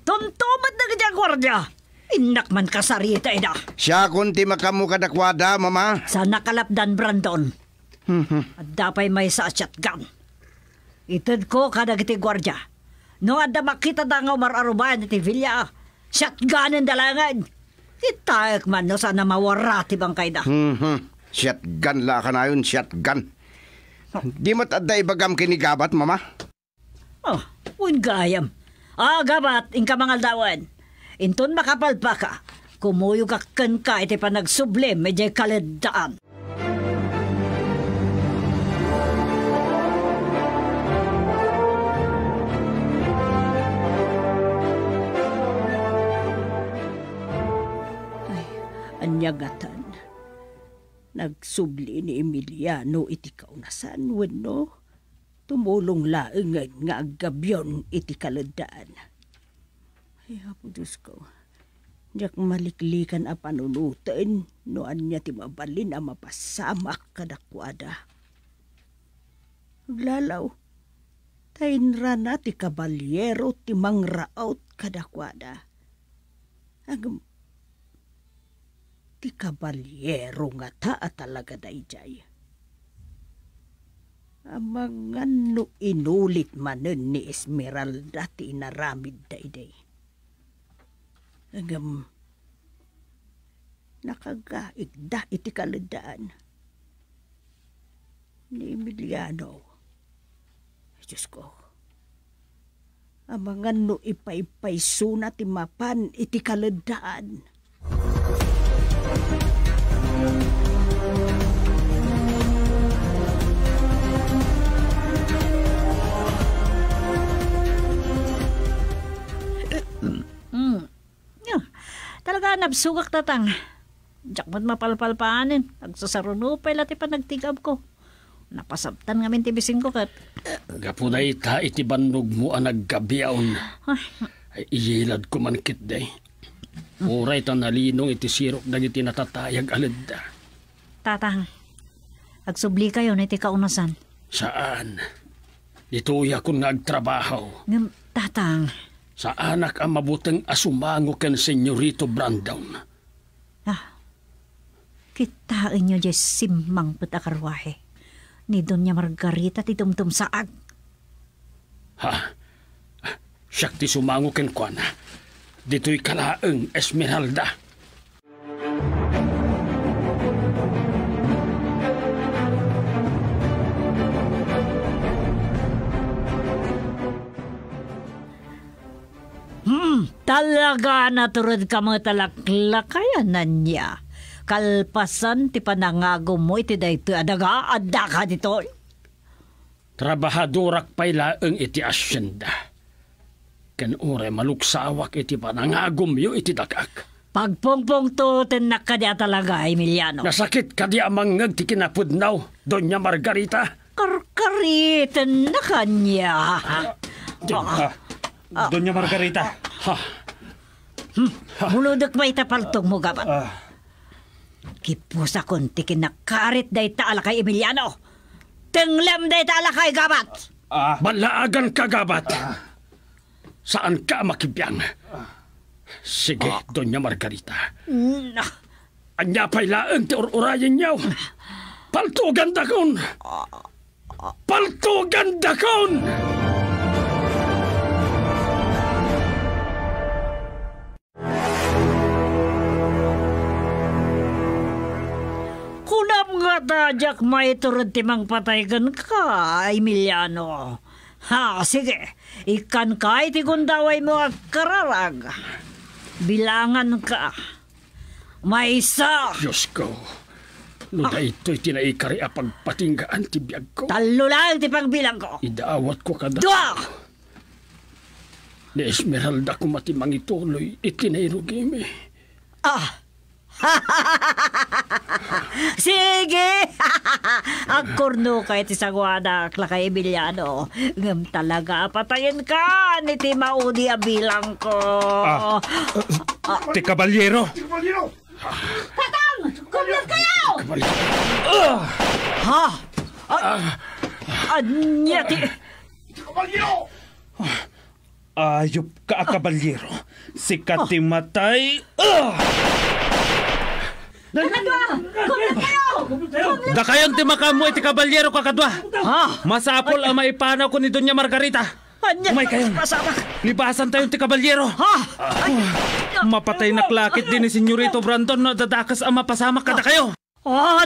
Tuntumat na gajang gwardya. Inak man kasarita ida. Siya kunti makamu kadakwada, mama. Sa nakalapdan Brandon. At dapay may sa shotgun. Itad ko kadagiti gwardya. No ada makita da nga Umar Arubayan iti Villa, shotgunan dalangan. Itayak man no sana mawarati bang kayda. Shotgun la ka na yun, shotgun. Di mo't adda ibagam kinigabat, mama? Gayam. Gabat, inka mga dawan. Inton makapalpa ka. Kumuyog akan ka iti panagsublim medyo kaledaan. Anyagatan. Nagsubli ni Emiliano iti kaunasan wenno tumulong laengan nga agabyon iti kaledaan. Ay, Apo Diyos ko. Diyak maliklikan a panunutin no anya ti mabalin a mapasamak kadakwada. Aglalaw, tainra na ti kabalyero ti mangraot kadakwada. Ti kabalyero nga ta talaga dayjay. Amangan no inulit manen ni Esmeralda ti inaramid dayday. Nakagaigda iti kaledaan ni Emiliano. Diyos ko. Amangan no ipaypaysuna ti mapan iti kaledaan. Talaga nabsugak tatang. Diyak mo't mapalpalpaanin. Nagsasarunupay lati pa nagtigab ko. Napasabtan nga tibising ko kat. Gapunay ta iti bandog mo ang naggabiyaon. Ay iyilad ko man kit day. Uray ta nalinong iti sirok na iti natatayag alid. Tatang, agsubli kayo na iti kaunasan. Saan? Dituya ko nga agtrabaho. Tatang. Sa anak ang mabutang asumango ken Senyorito Brandon. Kitain nyo dyan simang patakarwahe. Ni Doña Margarita ti tumtum saag. Siyak ti sumango ken kuana. Dito'y kalaeng Esmeralda. Talaga naturod ka mo talaklakayan na niya. Kalpasan ti panangago mo iti dayto adaga adda ka dito. Trabahadorak pay laeng iti asyenda. Ken ure maluksawak iti panangagom yo iti dagak. Pagpongpong to tenak ka dia talaga, Emiliano. Nasakit ka di amang ti kinapudnaw, Doña Margarita. Karkaritan na kanya. Doña Margarita. Muludok ba itapaltog mo gabat? Kipos akong ti kinakarit day taala kay Emiliano. Tenglem day taala kay gabat. Balaagan ka gabat. Saan ka makibiyang? Sige, Doña Margarita. Anya pa'y laan ti urayan niyaw. Paltugan dakon! Paltugan dakon! Kunam nga dajak may turod timang pataygan ka, Emiliano. Sige. Ikan ka iti gundaway mo kararag. Bilangan ka. May isa. Diyos ko. No na ito'y tinaikari a pagpatinggaan ti biyag ko. Talo lang ti pagbilang ko. Idaawat ko kada. Dua! Ni Esmeralda ko matimang ituloy itinairugimi. Sige! Agkurno kay ti sagwada kay Emiliano. Ngam talaga patayin ka ni ti maudi a bilang ko. Ti kabalyero! Tatang! Kumlat kayo! Anya ti... Kabalyero! Ayop ka kabalyero. Sikat ti matay. Da kayon ti makamu iti kabalyero kakadwa. Masapol ang maipanaw ko ni Doña Margarita. Umay kayon. Libasan tayo ti kabalyero. Mapatay na klakit din ni Senyorito Brandon na dadakas ang mapasamak kada kayo.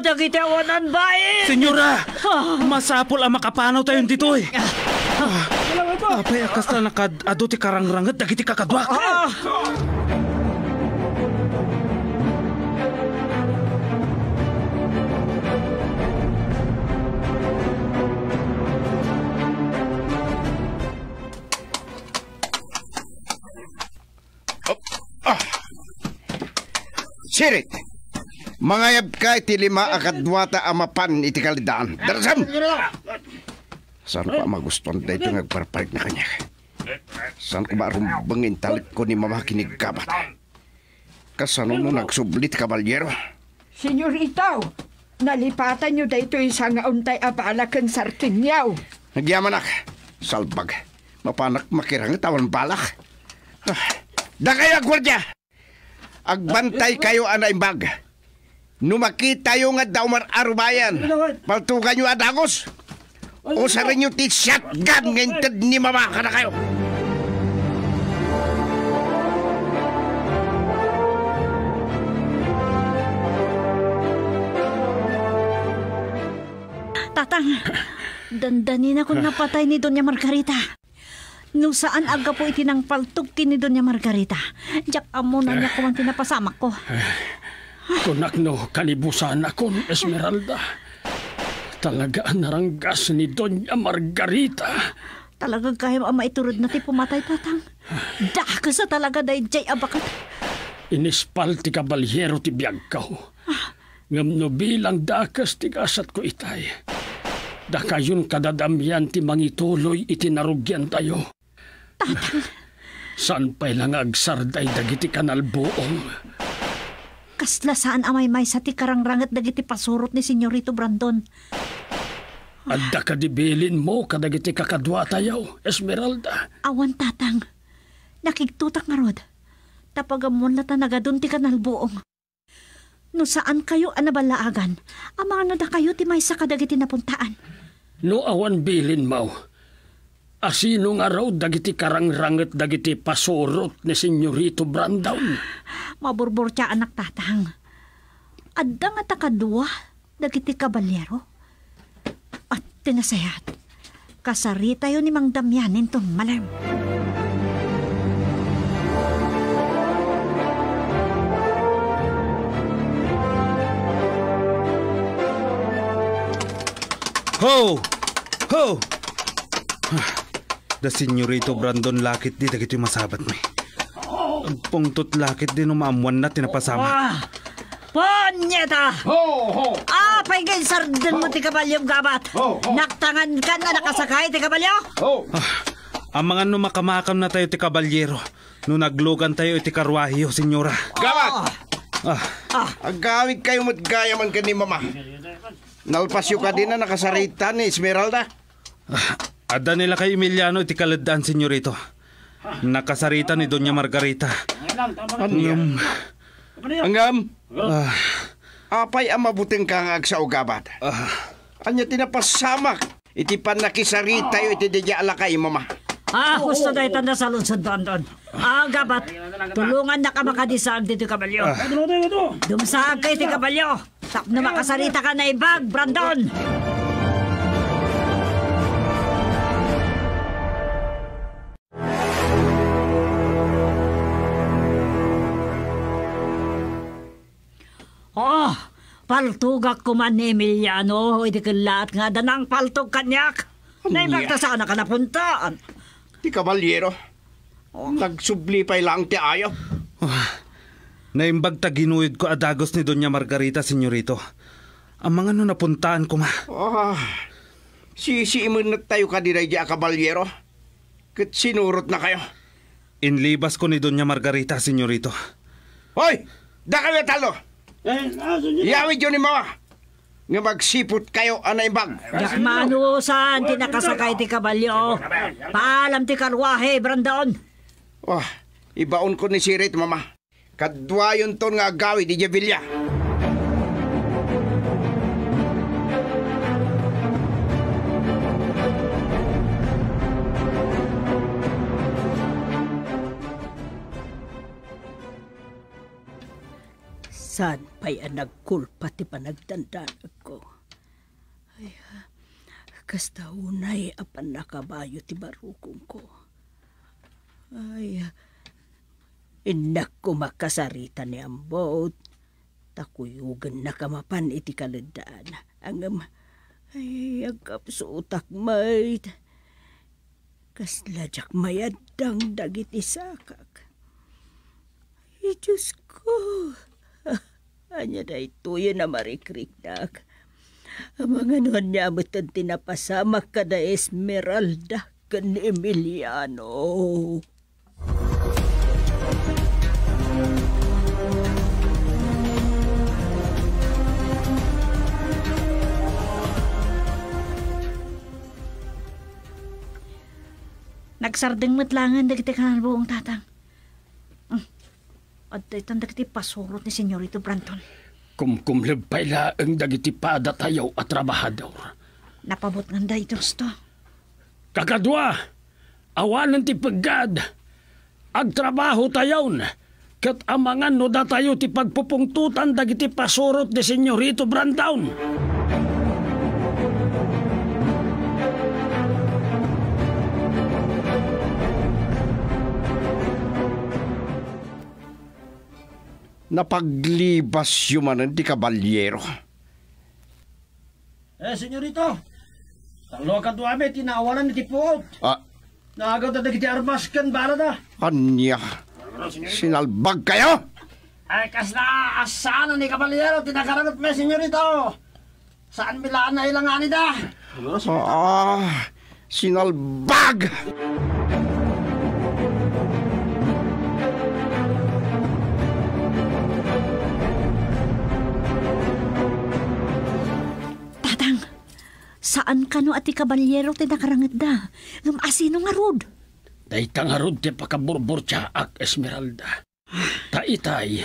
Dagitawanan ba eh? Senyora, masapol ang makapanaw tayo dito eh. Apay akas na nakad-ado ti karangrangat dagiti kakadwa. Sirit! Mangayab ka iti 5 akadwata amapan iti kalidaan. Darasam! Saan ko magustuhan dahito ngagparparig na kanya? Saan ko marumbangin talit ko ni mama kinigkabat? Kasano mo nagsublit, kabalyero? Senyorito, nalipatan nyo dahito isang untay abalakan sartinyaw. Nagyamanak, salbag. Mapanak makirang tawan balak. Da kayo, gwardya! Agbantay kayo anaimbag. Numakita yung nga daw mar-arubayan. Paltugan nyo adagos. O sa rin yung shotgun ngintad ni mama ka na kayo. Tatang, dandanin ako napatay ni Doña Margarita. No saan aga po itinang paltog ni Doña Margarita. Diyak amo na niya kuman tinapasamak ko. Kunak no, kalibusan akon, Esmeralda. Talaga naranggas ni Doña Margarita. Talaga kayo maiturod na ti pumatay, tatang. Daka sa talaga day jay abakat. Inispal ti kabalyero ti biyagkaw. Ngam no bilang dakas ti gasat ko itay. Dakayon kadadamyan ti mangituloy itinarugyan tayo. Tatang. Saan pa'y lang agsarday dagiti kanalbuong. Kasla saan amay may sa ti karangrangat dagiti pasurot ni Senyorito Brandon. Adda ka dibilin mo kadagiti kakadwa tayo, Esmeralda. Awan, tatang. Nakigtutak nga rod. Tapagamon na tanagadun ti kanalbuong. No saan kayo anabalaagan, amano da kayo ti may sa kadagiti napuntaan. No awan bilin mo. Asino nga raw dagiti karangrangat dagiti pasurot ni Senyorito Brandon. Maburbor siya anak, tatang. Adda nga takadwa dagiti kabalyero. At tinasayat, kasari tayo ni Mang Damianin tong malam. Ho! Ho! Da Senyorito Brandon lakit di dagiti masabat may. Pungtot lakit din umaamuan na tinapasama. Ponyeta! Ho! Ho! Apay kay sardan mo ti kabalyong gabat. Naktangan ka na nakasakay ti kabalyo. Ang mga numakamakam na tayo ti kabalyero. Nung naglugan tayo iti karwahiyo, senyora. Gabat! Agawig kayo matgayaman ka ni mama. Nalpasyo ka din na nakasarita ni Esmeralda. Ada nila kay Emiliano iti kaladaan, senyorito. Nakasarita ni Doña Margarita. Angam? Apay ang mabuting kangag sa ugabat. Anya tinapasamak. Iti pan nakisarita yo iti dadya alakay, mama. Gusto na itanda sa lunsod, Brandon. Gabat, tulungan na ka makadisag dito, kabalyo. Dumsag kayo, ti kabalyo. Tap na makasarita ka na ibag, Brandon. Paltugak ko man ni Emiliano. Hindi ka lahat nga danang paltog kanyak. Naibagta sana ka napuntaan. Ti kabalyero. Nagsubli pa'y lang ti ayaw. Naimbag ta ginuid ko adagos ni Doña Margarita, senyorito. Ang mga napuntaan ko ma. Sisiimun na tayo ka diray di kabalyero. Kat sinurot na kayo. Inlibas ko ni Doña Margarita, senyorito. Hoy! Da kayo talo! Yawid yun ni mama. Nga magsipot kayo anaimbag. Yakmano saan ti nakasakay ti kabalyo. Paalam ti karwahe, Brandon. Ibaon ko ni Sirit, mama. Kadwa yun ton nga agawid di Javilla. Saan pa'y nagkulpa ti panagdandanag ko? Ay, kasta unay apan nakabayo ti barukong ko. Ay, inak ko makasarita ni ambot. Takuyugan na kamapan iti kaladaan. Ay, agap suutak may. Kasladyak mayadang dagiti sakak. Ay, Diyos ko. Anya na ito yun na marikriknak. Ang mga nuhan niya amatan tinapasamak ka na Esmeralda kan Emiliano. Nagsardeng matlangan dagiti kanal buong tatang. At itong dagiti pasurot ni Senyorito Branton. Kumkumlibay laeng dagiti pada tayo at trabahador. Napabot nga da itos to. Kakadwa, awanan ti paggad. Agtrabaho tayon. Kat amangan no da tayo ti pagpupungtutan dagiti pasurot ni Senyorito Branton. Napaglibas yumanan ti kabalyero. Senyorito, talo ka duwame, tinaawalan ni Tipot. Naagaw na dagiti arbas kan bala na. Anya, sinalbag kayo? Ay, kas na asaan ni kabalyero, tinakarangot me, senyorito. Saan milaan na ilangan da? Sinalbag! Saan ka no ati kabalyero ti nakarangat da? Ngam asino nga rod? Dayta nga rod ti pakaburbor ak Esmeralda. Taitay,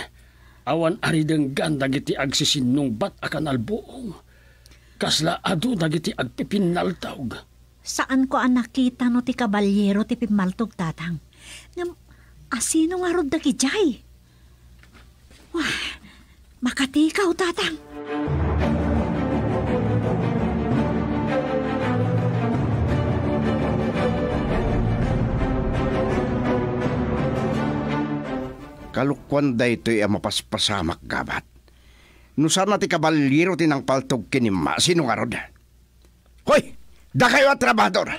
awan arideng ganda giti agsisinong bat akan albuong. Kasla adu dagiti agpipinaltawg. Saan ko ang nakita no ti kabalyero ti pimaltog tatang? Ngam asino nga rod dagi jay? Wah, makatikaw tatang. Kalukwan da ito'y mapaspasamak gabat. Nusan na ti kabalyero tinang paltog kinima, sino nga rod? Hoy! Da kayo at trabador!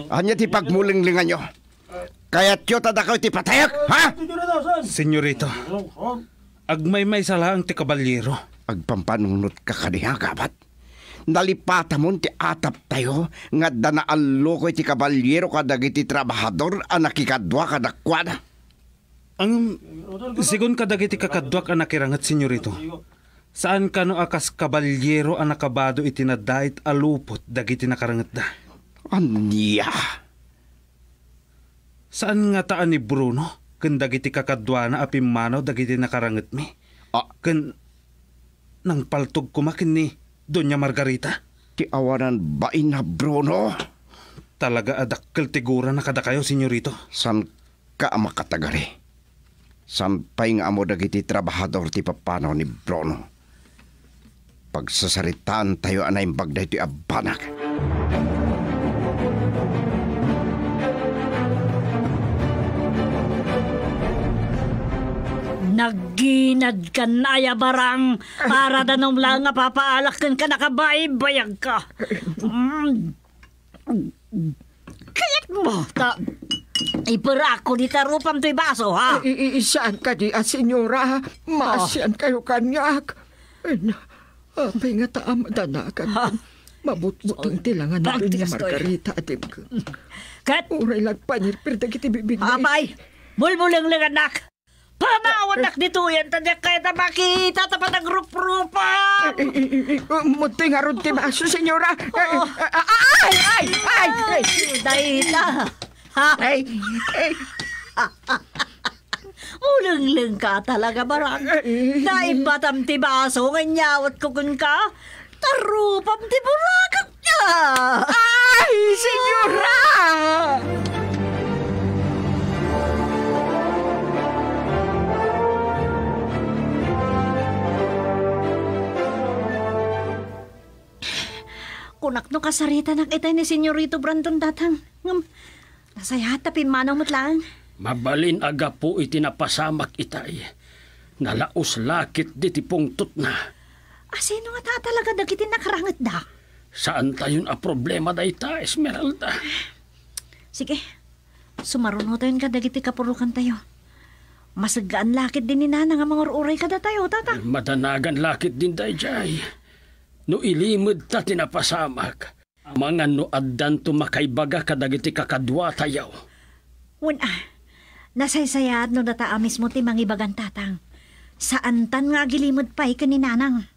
Anya ti pagmulinglingan nyo? Kaya't yun da kayo ti patayak, ha? Senyorito, agmay-may salaang ti kabalyero. Agpampanunot ka kaniya gabat. Nalipata mo ti atap tayo nga danaallo ko ti kabalyero kadagiti trabahador anakikadwa kadakwada. Ang sigon ka dagiti kakadwak ang nakirangat, senyorito. Saan ka no akas kabalyero ang nakabado itinadait alupot dagiti nakarangat da? Anya? Saan nga taan ni Bruno? Kan dagiti kakadwa na apimano dagiti nakarangat mi? Kan nang paltog kumakin ni Doña Margarita? Ti awanan bain na Bruno? Talaga adakkel tigura na kada kayo, senyorito. San ka makatagari? Sampay nga amo dagiti trabahador ti papanaw ni Bruno. Pagsasaritaan tayo anay bagday ti abanak. Nagginad ka na ya barang para danom lang nga papaalak ka nakabaybayag ka. Kayat mo ipara ko di tarupam to'y baso, ha? Saan ka di, senyora? Masyan kayo kanyak. Apay nga taam danakan. Mabutbutong tilangan na Doña Margarita atim ko. Kat? Uray lagpanir, pero dagiti bibig na. Apay, bulbulang lang anak. Pamawanak dito yan, tadyak kaya na makita tapat ang rup-rupan. Munti nga ron timaso, senyora. Ay! Dahita. Ay! Ulang-lang ka talaga, barang. Dahil batam ti baso, nganyawat ko kun ka, tarupam ti burakak niya. Ay, senyora! Kunak no kasarita ng itay ni Senyorito Branton datang. Nasaya tapin manaw matlaan. Mabalin aga po itinapasamak itay. Nalaos lakit di tipungtot na. Sino nga ta talaga dagitin nakarangat da? Saan tayon a problema da ita, Esmeralda? Sige, sumaruno tayo ka dagiti kapurukan tayo. Masagaan lakit din ni Nana nga mga uray kada tayo, tata. Madanagan lakit din day jay. No ilimod ta tinapasamak. Mga no addan tumakaybaga kadagiti kakadwa tayaw. Nasaysayad no data mismo ti mangibagan tatang. Saan tan nga gilimod pa'y kaninanang.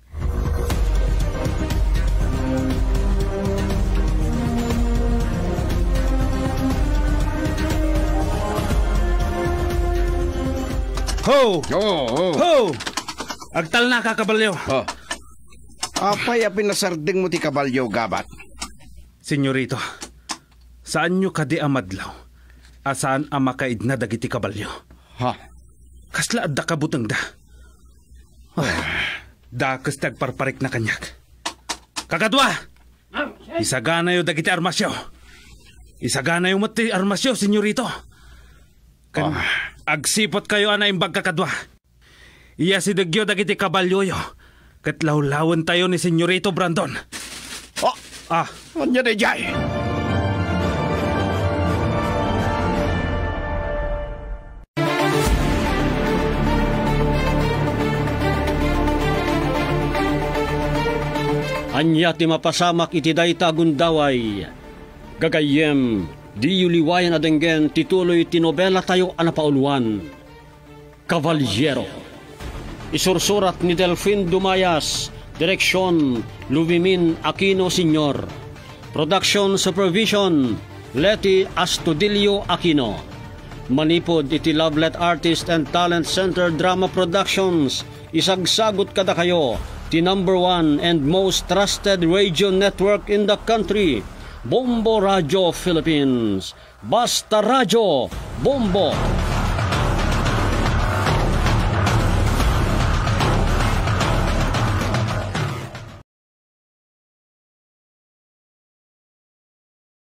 Ho! Ho! Agtal na kakabalyo. Apay pinasarding mo ti kabalyo, gabat. Senyorito, saan nyo kadi amadlaw? Asaan ang makaid na dagiti kabalyo? Kasla adda kabutang da. Dakas tagparparik na kanyak. Kakadwa! Isagana yung dagiti armasyo. Isagana yung mati armasyo, senyorito. Agsipot kayo ana imbag kakadwa. Iya si Degyo dagiti kabalyoyo. Katlawlawan tayo ni Senyorito Brandon. Anya na jay. Anya ti mapasamak iti dayta gundaway. Gagayem, di yuliwayan adenggen tituloy tinobela tayo anapauluan. Cavaliero. Isursurat ni Delfin Dumayas. Direksyon, Luvimin Aquino Sr. Production Supervision, Leti Astudillo Aquino. Manipod iti Lovelet Artist and Talent Center Drama Productions. Isagsagot kada kayo, the #1 and most trusted radio network in the country, Bombo Radio Philippines. Basta Radio, Bombo!